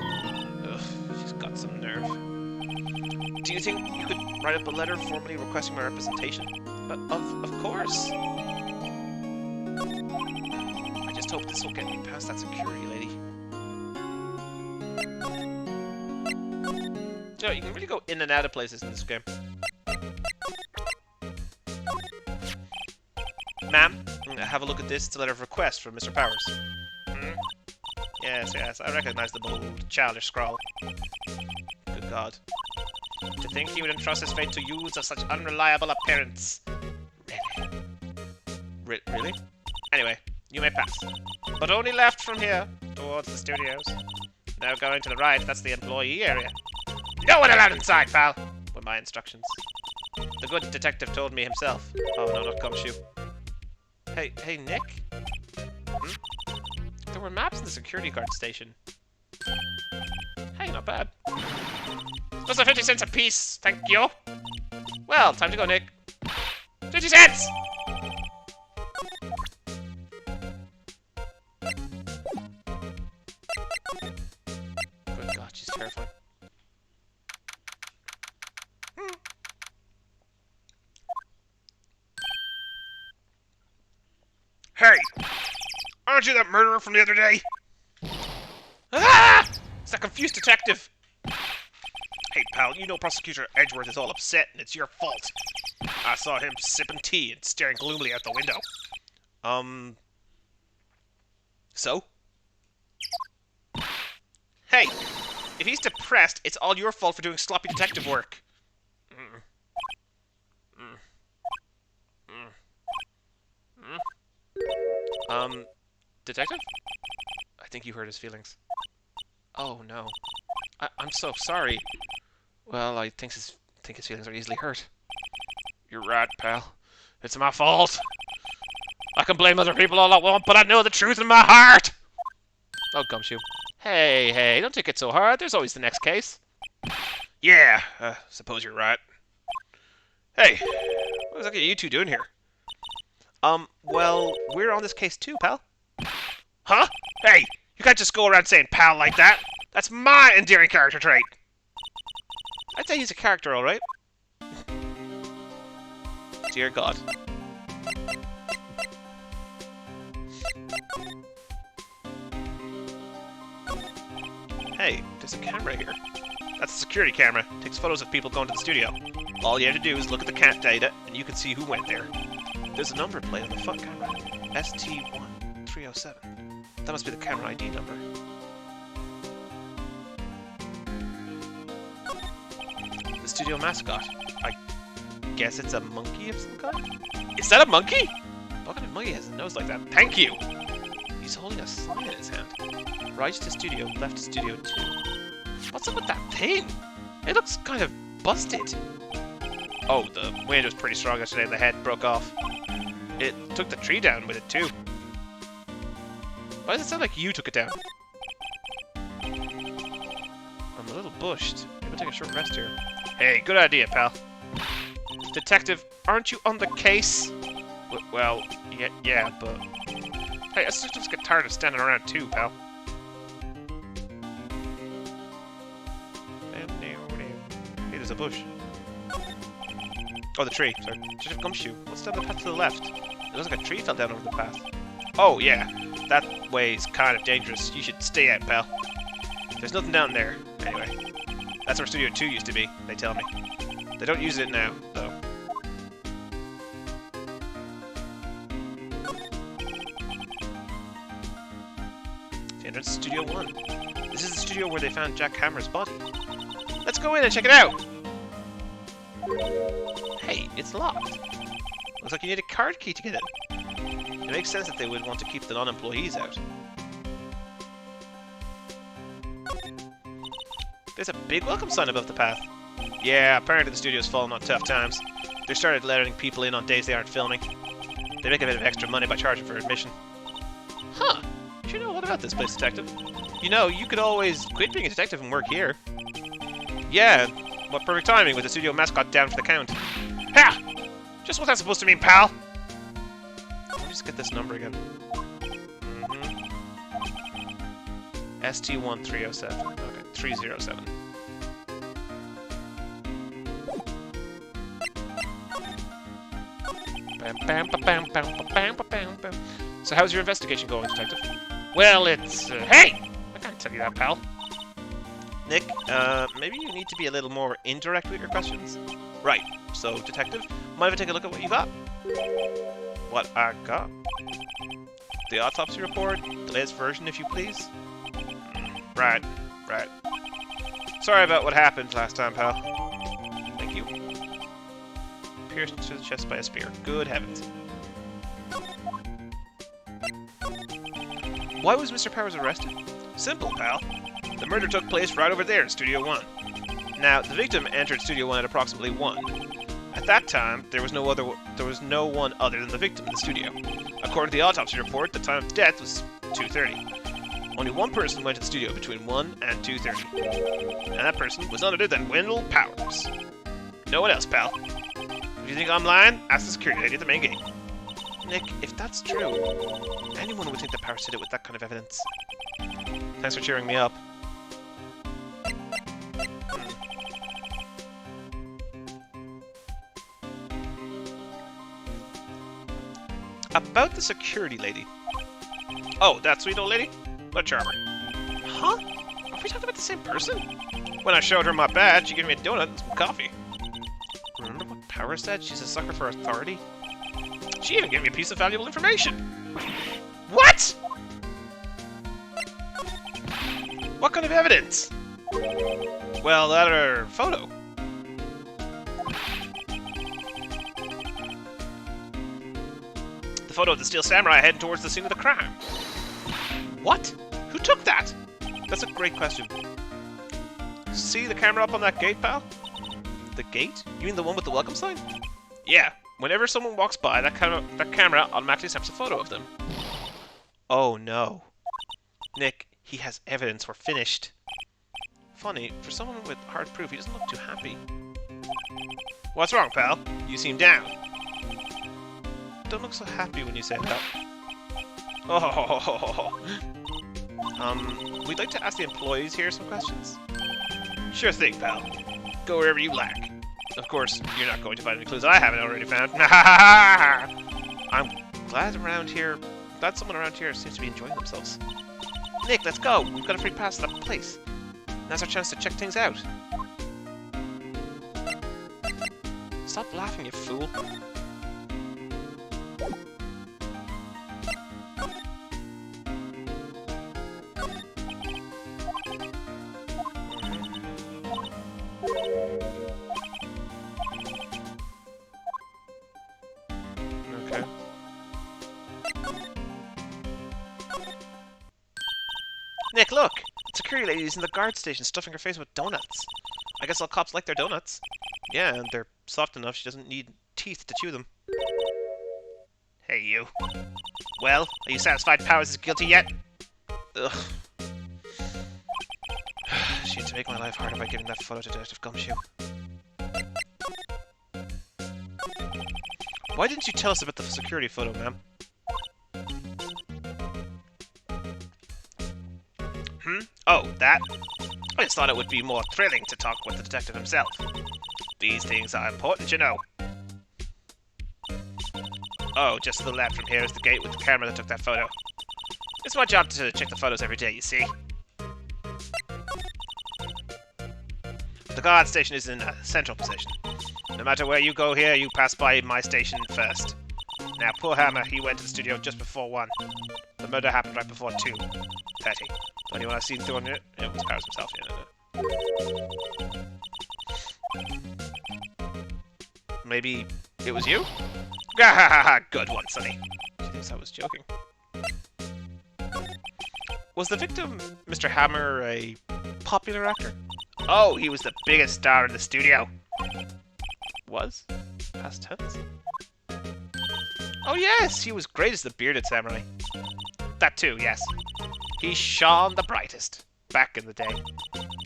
Ugh, she's got some nerve. Do you think you could write up a letter formally requesting my representation? Of course. I just hope this will get me past that security lady. So you can really go in and out of places in this game. Ma'am, have a look at this. It's a letter of request from Mr. Powers. Yes, I recognize the bold, childish scrawl. Good God. To think he would entrust his fate to youths of such unreliable appearance. Really? Anyway, you may pass. But only left from here, towards the studios. Now going to the right, that's the employee area. No one allowed inside, pal! Were my instructions. The good detective told me himself. Oh no, not Gumshoe. Hey, Nick? There were maps in the security guard station. Hey, not bad. Those are 50 cents a piece, thank you. Well, time to go, Nick. 50 cents! Good God, she's terrifying. Hey! Aren't you that murderer from the other day? Ah! It's that confused detective. Hey, pal, you know Prosecutor Edgeworth is all upset, and it's your fault. I saw him sipping tea and staring gloomily out the window. So? Hey! If he's depressed, it's all your fault for doing sloppy detective work. Detective? I think you hurt his feelings. Oh, no. I'm so sorry. Well, I think his feelings are easily hurt. You're right, pal. It's my fault. I can blame other people all I want, but I know the truth in my heart! Oh, Gumshoe. Hey, don't take it so hard. There's always the next case. Yeah, suppose you're right. Hey, what exactly are you two doing here? Well, we're on this case too, pal. Huh? Hey, you can't just go around saying pal like that. That's my endearing character trait. I'd say he's a character, alright. Dear God. Hey, there's a camera here. That's a security camera. It takes photos of people going to the studio. All you have to do is look at the cat data, and you can see who went there. There's a number plate on the front camera. ST1307. That must be the camera ID number. The studio mascot. I guess it's a monkey of some kind? Is that a monkey? What kind of monkey has a nose like that? Thank you! He's holding a sign in his hand. Right to studio, left to studio 2. What's up with that thing? It looks kind of busted. Oh, the wind was pretty strong yesterday and the head broke off. It took the tree down with it too. Why does it sound like you took it down? I'm a little bushed. Maybe I'll take a short rest here. Hey, good idea, pal. Detective, aren't you on the case? Well, yeah, but... Hey, I just get tired of standing around too, pal. Hey, there's a bush. Oh, the tree. Sorry. Detective Gumshoe. What's down the path to the left? It looks like a tree fell down over the path. Oh, yeah. That way's kind of dangerous. You should stay out, pal. There's nothing down there. Anyway. That's where Studio 2 used to be, they tell me. They don't use it now, though. The entrance to Studio 1. This is the studio where they found Jack Hammer's body. Let's go in and check it out! Hey, it's locked. Looks like you need a card key to get in. It makes sense that they would want to keep the non-employees out. There's a big welcome sign above the path. Yeah, apparently the studio's fallen on tough times. They started letting people in on days they aren't filming. They make a bit of extra money by charging for admission. Huh. You should know a lot about this place, Detective. You know, you could always quit being a detective and work here. Yeah, what perfect timing with the studio mascot down for the count. Ha! Just what's that supposed to mean, pal? Let me just get this number again. ST1307. Okay, 307. So how's your investigation going, Detective? Well, it's... hey! I can't tell you that, pal. Nick, maybe you need to be a little more indirect with your questions? Right, so, Detective, mind if I take a look at what you got? What I got? The autopsy report, the latest version, if you please? Right. Sorry about what happened last time, pal. Thank you. Pierced to the chest by a spear. Good heavens. Why was Mr. Powers arrested? Simple, pal. The murder took place right over there in Studio 1. Now, the victim entered Studio 1 at approximately 1. At that time, there was no one other than the victim in the studio. According to the autopsy report, the time of death was 2:30. Only one person went to the studio between 1 and 2:30. And that person was none other than Wendell Powers. No one else, pal. If you think I'm lying, ask the security lady at the main gate. Nick, if that's true, anyone would think that Powers did it with that kind of evidence. Thanks for cheering me up. About the security lady. Oh, that sweet old lady? What a charmer. Huh? Are we talking about the same person? When I showed her my badge, she gave me a donut and some coffee. Remember what Powers said? She's a sucker for authority? She even gave me a piece of valuable information. What? What kind of evidence? Well, that her photo. The photo of the Steel Samurai heading towards the scene of the crime. What? Who took that? That's a great question. See the camera up on that gate, pal? The gate? You mean the one with the welcome sign? Yeah. Whenever someone walks by, that camera automatically snaps a photo of them. Oh no. Nick, he has evidence. We're finished. Funny, for someone with hard proof, he doesn't look too happy. What's wrong, pal? You seem down. Don't look so happy when you say that. Oh. We'd like to ask the employees here some questions. Sure thing, pal. Go wherever you like. Of course, you're not going to find any clues I haven't already found. I'm glad someone around here seems to be enjoying themselves. Nick, let's go. We've got a free pass to that place. Now's our chance to check things out. Stop laughing, you fool. Okay. Nick, look! The security lady's in the guard station stuffing her face with donuts. I guess all cops like their donuts. Yeah, and they're soft enough she doesn't need teeth to chew them. Hey, you. Well, are you satisfied Powers is guilty yet? Ugh. She had to make my life harder by giving that photo to Detective Gumshoe. Why didn't you tell us about the security photo, ma'am? Oh, that? I just thought it would be more thrilling to talk with the detective himself. These things are important, you know. Oh, just to the left from here is the gate with the camera that took that photo. It's my job to check the photos every day, you see. The guard station is in a central position. No matter where you go here, you pass by my station first. Now, poor Hammer, he went to the studio just before 1. The murder happened right before 2:30. The only one I've seen doing it, it was Powers himself. Maybe it was you? Good one, Sonny. She thinks I was joking. Was the victim, Mr. Hammer, a popular actor? Oh, he was the biggest star in the studio. Was? Past tense? Oh yes, he was great as the bearded samurai. That too, yes. He shone the brightest back in the day.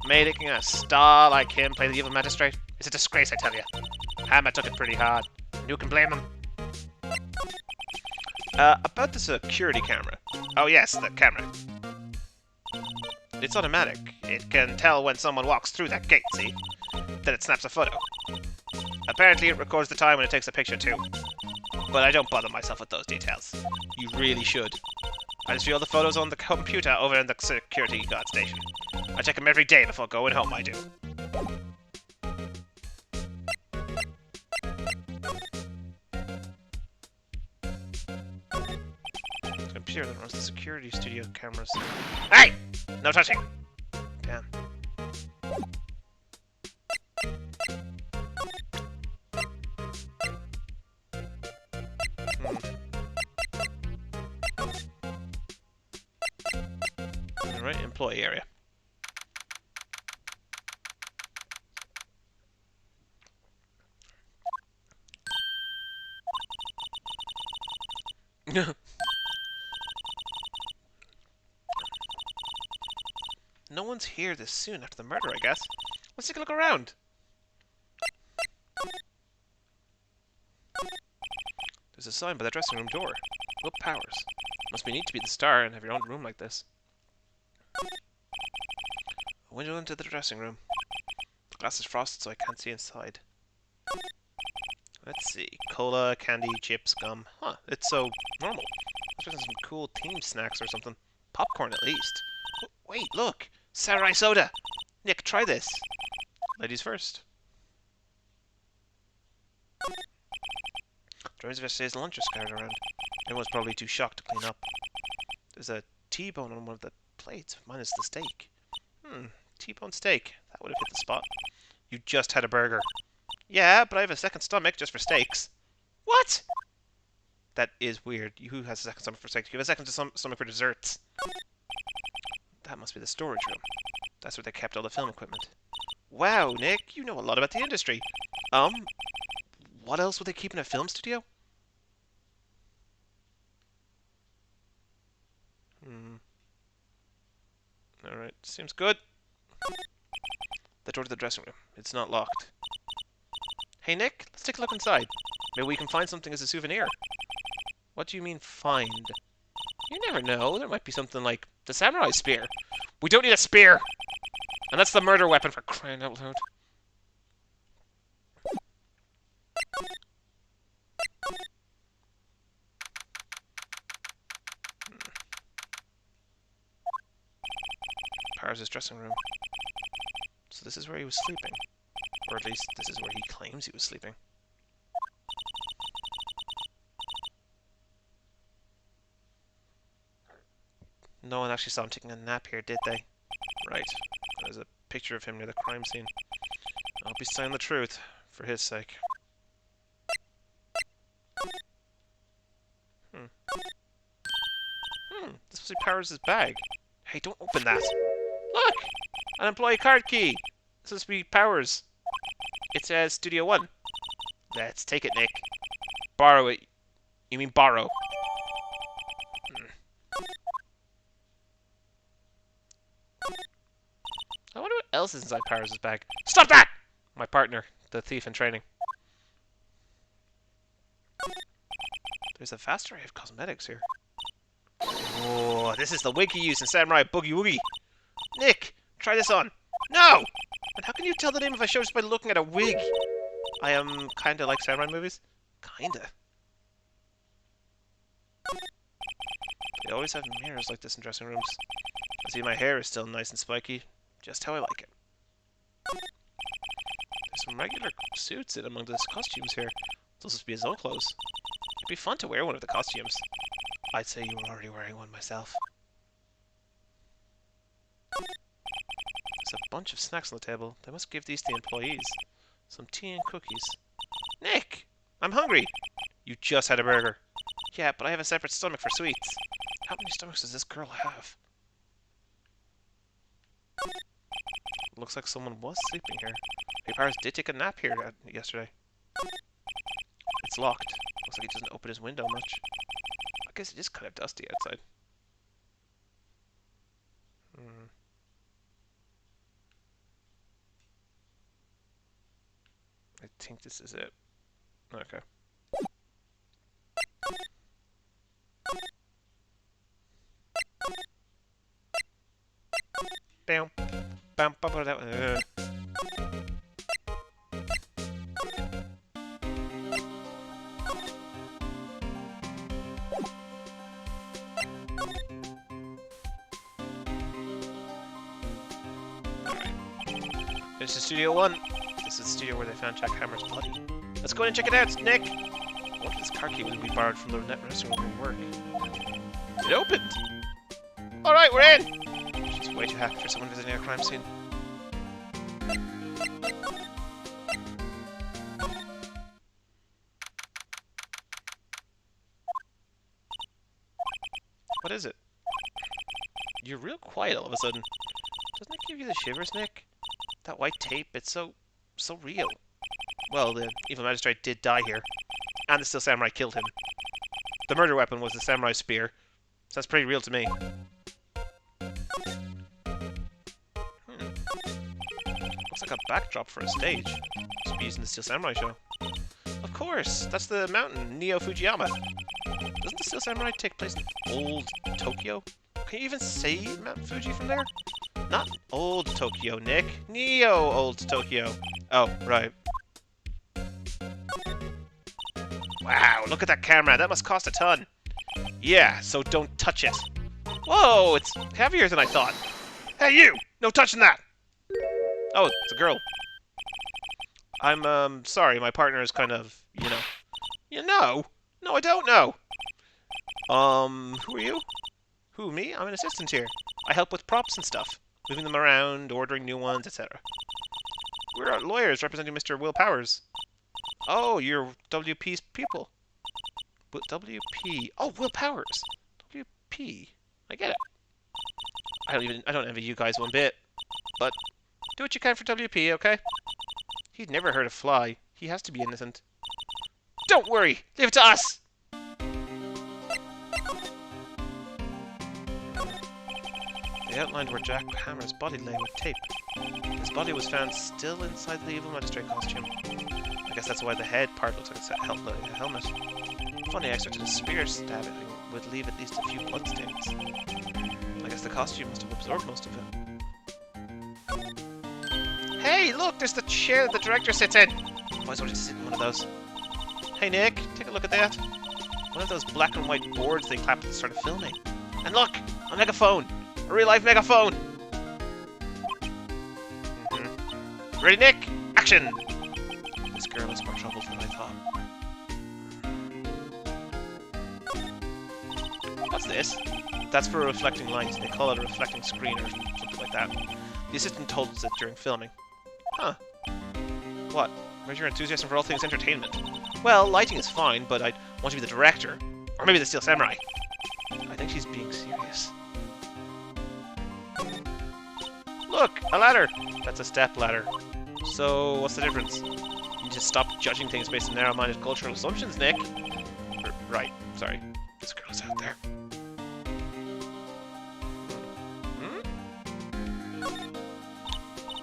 Making a star like him play the evil magistrate is a disgrace, I tell you. Hammer took it pretty hard, and who can blame him? About the security camera. Oh yes, the camera. It's automatic. It can tell when someone walks through that gate, see? Then it snaps a photo. Apparently it records the time when it takes a picture too. But I don't bother myself with those details. You really should. I just view all the photos on the computer over in the security guard station. I check them every day before going home, I do. Computer that runs the security studio cameras. Hey! No touching! Damn. Alright, employee area. No one's here this soon after the murder, I guess. Let's take a look around. There's a sign by the dressing room door. Look, Powers. Must be neat to be the star and have your own room like this. A window into the dressing room. The glass is frosted so I can't see inside. Let's see. Cola, candy, chips, gum. Huh, it's so normal. I was some cool team snacks or something. Popcorn at least. Wait, look! Samurai soda! Nick, try this. Ladies first. Drones of yesterday's lunch are scattered around. Everyone's probably too shocked to clean up. There's a T-bone on one of the plates, minus the steak. T-bone steak. That would have hit the spot. You just had a burger. Yeah, but I have a second stomach just for steaks. What? That is weird. Who has a second stomach for steaks? You have a second stomach for desserts. That must be the storage room. That's where they kept all the film equipment. Wow, Nick, you know a lot about the industry. What else would they keep in a film studio? Alright, seems good. The door to the dressing room. It's not locked. Hey, Nick, let's take a look inside. Maybe we can find something as a souvenir. What do you mean, find? You never know. There might be something like the samurai spear. We don't need a spear! And that's the murder weapon, for crying out loud. Powers' dressing room. So this is where he was sleeping. Or at least this is where he claims he was sleeping. No one actually saw him taking a nap here, did they? Right. There's a picture of him near the crime scene. I hope he's telling the truth, for his sake. This must be Powers' bag. Hey, don't open that! Look! An employee card key! This must be Powers. It says Studio 1. Let's take it, Nick. Borrow it. You mean borrow. I wonder what else is inside Paris' bag. Stop that! My partner, the thief in training. There's a vast array of cosmetics here. Oh, this is the wig you use in Samurai Boogie Woogie. Nick, try this on. No! And how can you tell the name of a show just by looking at a wig? I am kinda like samurai movies. Kinda. They always have mirrors like this in dressing rooms. I see my hair is still nice and spiky. Just how I like it. There's some regular suits in among the costumes here. Those must be his own clothes. It'd be fun to wear one of the costumes. I'd say you were already wearing one myself. There's a bunch of snacks on the table. They must give these to the employees. Some tea and cookies. Nick! I'm hungry! You just had a burger. Yeah, but I have a separate stomach for sweets. How many stomachs does this girl have? Looks like someone was sleeping here. Maybe Paris did take a nap here yesterday. It's locked. Looks like he doesn't open his window much. I guess it is kind of dusty outside. I think this is it. Okay. Bam. Bam, bam, bam, bam. This is Studio 1. This is the studio where they found Jack Hammer's body. Let's go in and check it out, Nick! What if this car key would be borrowed from the restaurant where we work? It opened! Alright, we're in! She's way too happy for someone visiting a crime scene. What is it? You're real quiet all of a sudden. Doesn't it give you the shivers, Nick? That white tape, it's so real. Well, the evil magistrate did die here, and the Steel Samurai killed him. The murder weapon was the samurai spear, so that's pretty real to me. Looks like a backdrop for a stage. Must be used in the Steel Samurai show. Of course, that's the mountain, Neo Fujiyama. Doesn't the Steel Samurai take place in old Tokyo? Can you even say Mount Fuji from there? Not old Tokyo, Nick. Neo old Tokyo. Oh, right. Wow, look at that camera. That must cost a ton. Yeah, so don't touch it. Whoa, it's heavier than I thought. Hey, you! No touching that! Oh, it's a girl. I'm, sorry. My partner is kind of, you know. You know? No, I don't know. Who are you? Who, me? I'm an assistant here. I help with props and stuff. Moving them around, ordering new ones, etc. We're lawyers representing Mr. Will Powers. Oh, you're WP's people. WP. Oh, Will Powers. WP. I get it. I don't envy you guys one bit. But do what you can for WP, okay? He'd never hurt a fly. He has to be innocent. Don't worry. Leave it to us. They outlined where Jack Hammer's body lay with tape. His body was found still inside the evil magistrate costume. I guess that's why the head part looks like it's a helmet. Funny, I expected a spear stabbing would leave at least a few bloodstains. I guess the costume must have absorbed most of it. Hey, look! There's the chair the director sits in! I've always wanted to sit in one of those. Hey, Nick, take a look at that. One of those black and white boards they clapped at the start of filming. And look! A megaphone! A real-life megaphone! Ready, Nick? Action! This girl is more trouble than I thought. What's this? That's for reflecting light. They call it a reflecting screen or something like that. The assistant told us it during filming. Huh. What? Where's your enthusiasm for all things entertainment? Well, lighting is fine, but I'd want to be the director. Or maybe the Steel Samurai. I think she's being serious. Look! A ladder! That's a step ladder. So, what's the difference? You just stop judging things based on narrow-minded cultural assumptions, Nick. Right, sorry. This girl's out there.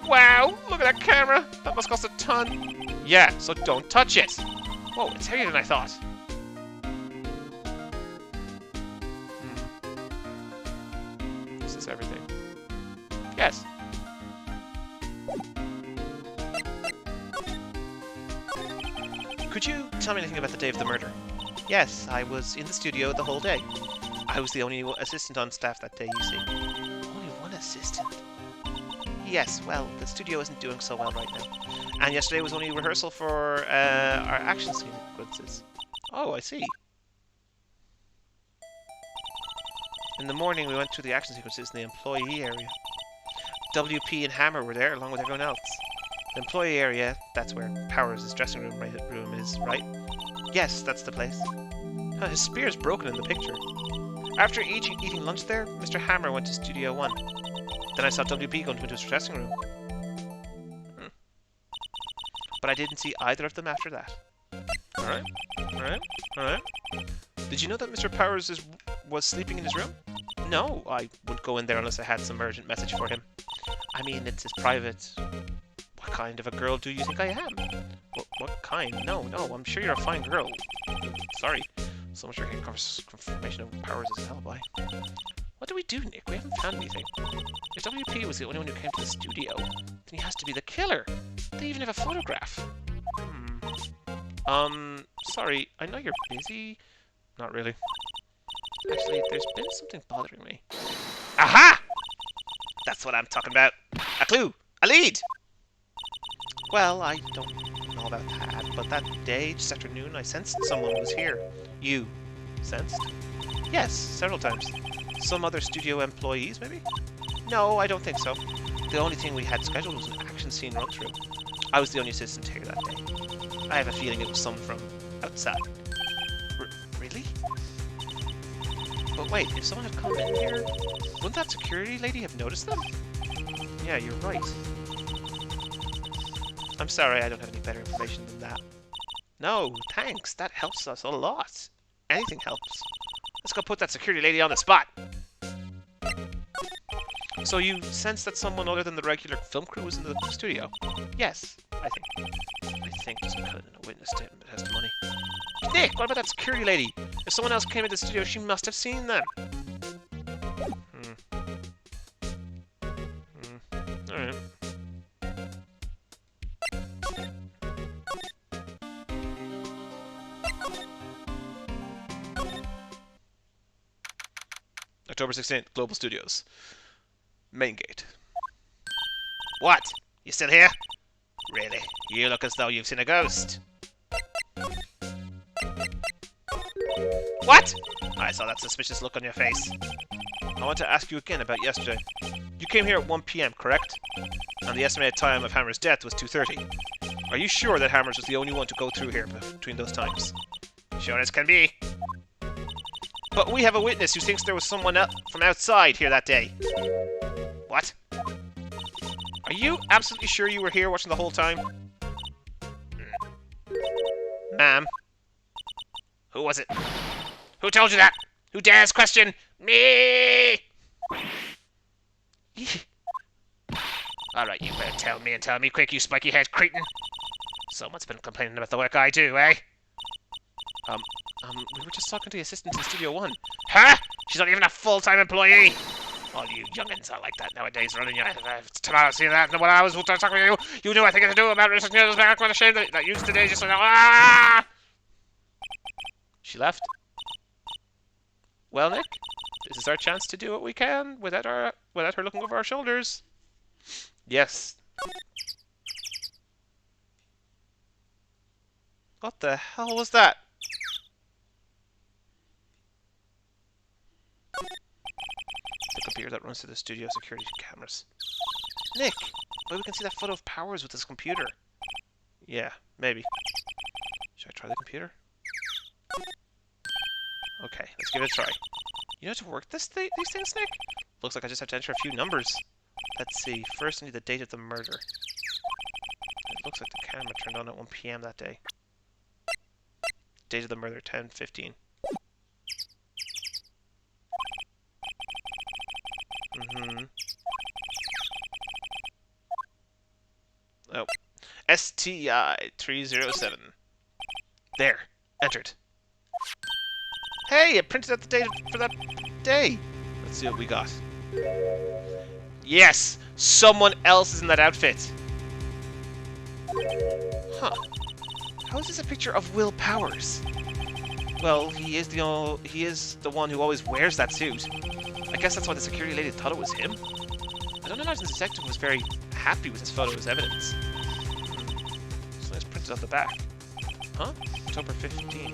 Wow, look at that camera! That must cost a ton! Yeah, so don't touch it! Whoa, it's heavier than I thought. Is this everything? Yes. Could you tell me anything about the day of the murder? Yes, I was in the studio the whole day. I was the only assistant on staff that day, you see. Only one assistant? Yes, well, the studio isn't doing so well right now. And yesterday was only rehearsal for our action sequences. Oh, I see. In the morning, we went through the action sequences in the employee area. WP and Hammer were there, along with everyone else. The employee area, that's where Powers' dressing room is, right? Yes, that's the place. His spear's broken in the picture. After eating lunch there, Mr. Hammer went to Studio 1. Then I saw WP going into his dressing room. But I didn't see either of them after that. Alright. Did you know that Mr. Powers was sleeping in his room? No, I wouldn't go in there unless I had some urgent message for him. I mean, it's his private... What kind of a girl do you think I am? What kind? No, I'm sure you're a fine girl. Sorry. So much for getting confirmation of Powers' alibi. What do we do, Nick? We haven't found anything. If WP was the only one who came to the studio, then he has to be the killer. They even have a photograph. Sorry, I know you're busy. Not really. Actually, there's been something bothering me. Aha! That's what I'm talking about. A clue! A lead! Well, I don't know about that, but that day, just after noon, I sensed someone was here. You sensed? Yes, several times. Some other studio employees, maybe? No, I don't think so. The only thing we had scheduled was an action scene run-through. I was the only assistant here that day. I have a feeling it was someone from outside. Really? But wait, if someone had come in here, wouldn't that security lady have noticed them? Yeah, you're right. I'm sorry, I don't have any better information than that. No, thanks. That helps us a lot. Anything helps. Let's go put that security lady on the spot. So you sense that someone other than the regular film crew was in the studio? Yes, I think just cut it in a witness statement testimony. Nick, what about that security lady? If someone else came into the studio, she must have seen them. Alright. October 16th, Global Studios. Main gate. What? You still here? Really? You look as though you've seen a ghost. What? I saw that suspicious look on your face. I want to ask you again about yesterday. You came here at 1 PM, correct? And the estimated time of Hammer's death was 2:30. Are you sure that Hammers was the only one to go through here between those times? Sure as can be. But we have a witness who thinks there was someone from outside here that day. What? Are you absolutely sure you were here watching the whole time? Ma'am? Who was it? Who told you that? Who dares question me? Alright, you better tell me and tell me quick, you spiky-head cretin. Someone's been complaining about the work I do, eh? We were just talking to the assistant in Studio 1. Huh? She's not even a full-time employee! All you youngins are like that nowadays, running your... Tomorrow, see that? When I was talking to you, you knew I think to do about it. It's back on a shame that you today just... Ah! She left. Well, Nick, this is our chance to do what we can without her looking over our shoulders. Yes. What the hell was that? The computer that runs through the studio security cameras. Nick, maybe we can see that photo of Powers with his computer. Yeah, maybe. Should I try the computer? Okay, let's give it a try. You know how to work these things, Nick? Looks like I just have to enter a few numbers. Let's see. First, I need the date of the murder. looks like the camera turned on at 1 PM that day. Date of the murder, 10/15. Oh. STI 307. There. Entered. Hey, it printed out the date for that day. Let's see what we got. Yes! Someone else is in that outfit. Huh. How is this a picture of Will Powers? Well, he is the one who always wears that suit. I guess that's why the security lady thought it was him. I don't imagine the detective was very happy with his photo as evidence. So let's print it off the back. Huh? October 15.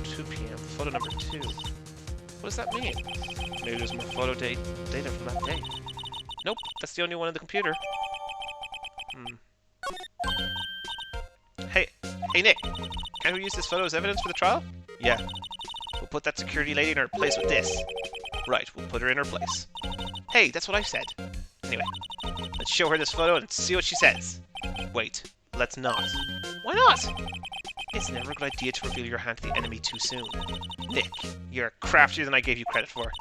2 PM. Photo number 2. What does that mean? Maybe there's more photo data from that day. Nope, that's the only one in the computer. Hey Nick, can we use this photo as evidence for the trial? Yeah. We'll put that security lady in her place with this. Right, we'll put her in her place. Hey, that's what I said. Anyway, let's show her this photo and see what she says. Wait, let's not. Why not? It's never a good idea to reveal your hand to the enemy too soon. Nick, you're craftier than I gave you credit for.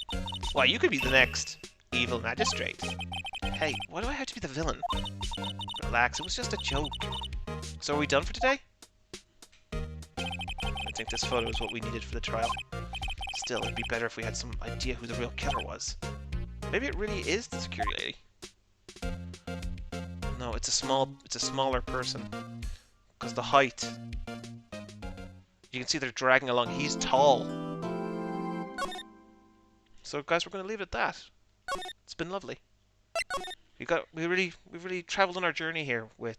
Why, you could be the next evil magistrate. Hey, why do I have to be the villain? Relax, it was just a joke. So are we done for today? I think this photo is what we needed for the trial. Still, it'd be better if we had some idea who the real killer was. Maybe it really is the security lady. No, it's a smaller person. Because the height. You can see they're dragging along. He's tall. So guys, we're gonna leave it at that. It's been lovely. We really traveled on our journey here with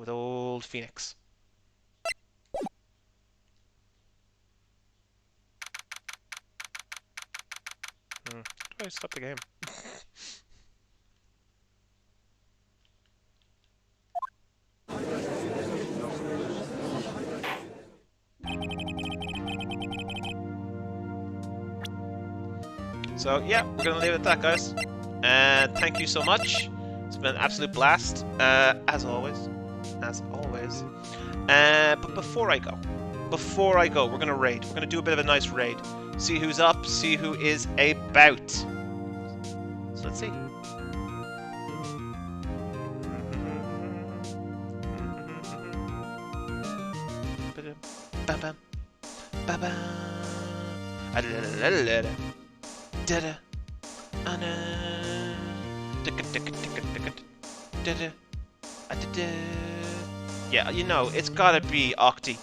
old Phoenix. How do I stop the game? So yeah, we're gonna leave it at that, guys. And thank you so much. It's been an absolute blast, as always. But before I go, we're gonna raid. We're gonna do a bit of a nice raid. See who's up, see who is about. So let's see. Yeah, you know, it's gotta be Octi.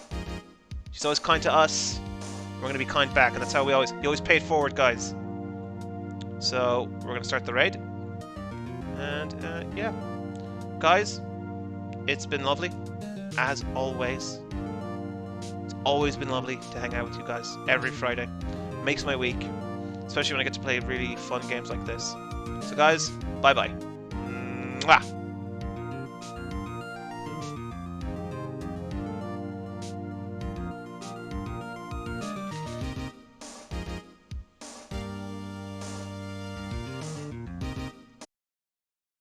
She's always kind to us. We're gonna be kind back, and that's how he always pay it forward, guys. So we're gonna start the raid, and yeah, guys, it's been lovely, as always. It's always been lovely to hang out with you guys every Friday. Makes my week, especially when I get to play really fun games like this. So guys, bye bye. Mwah.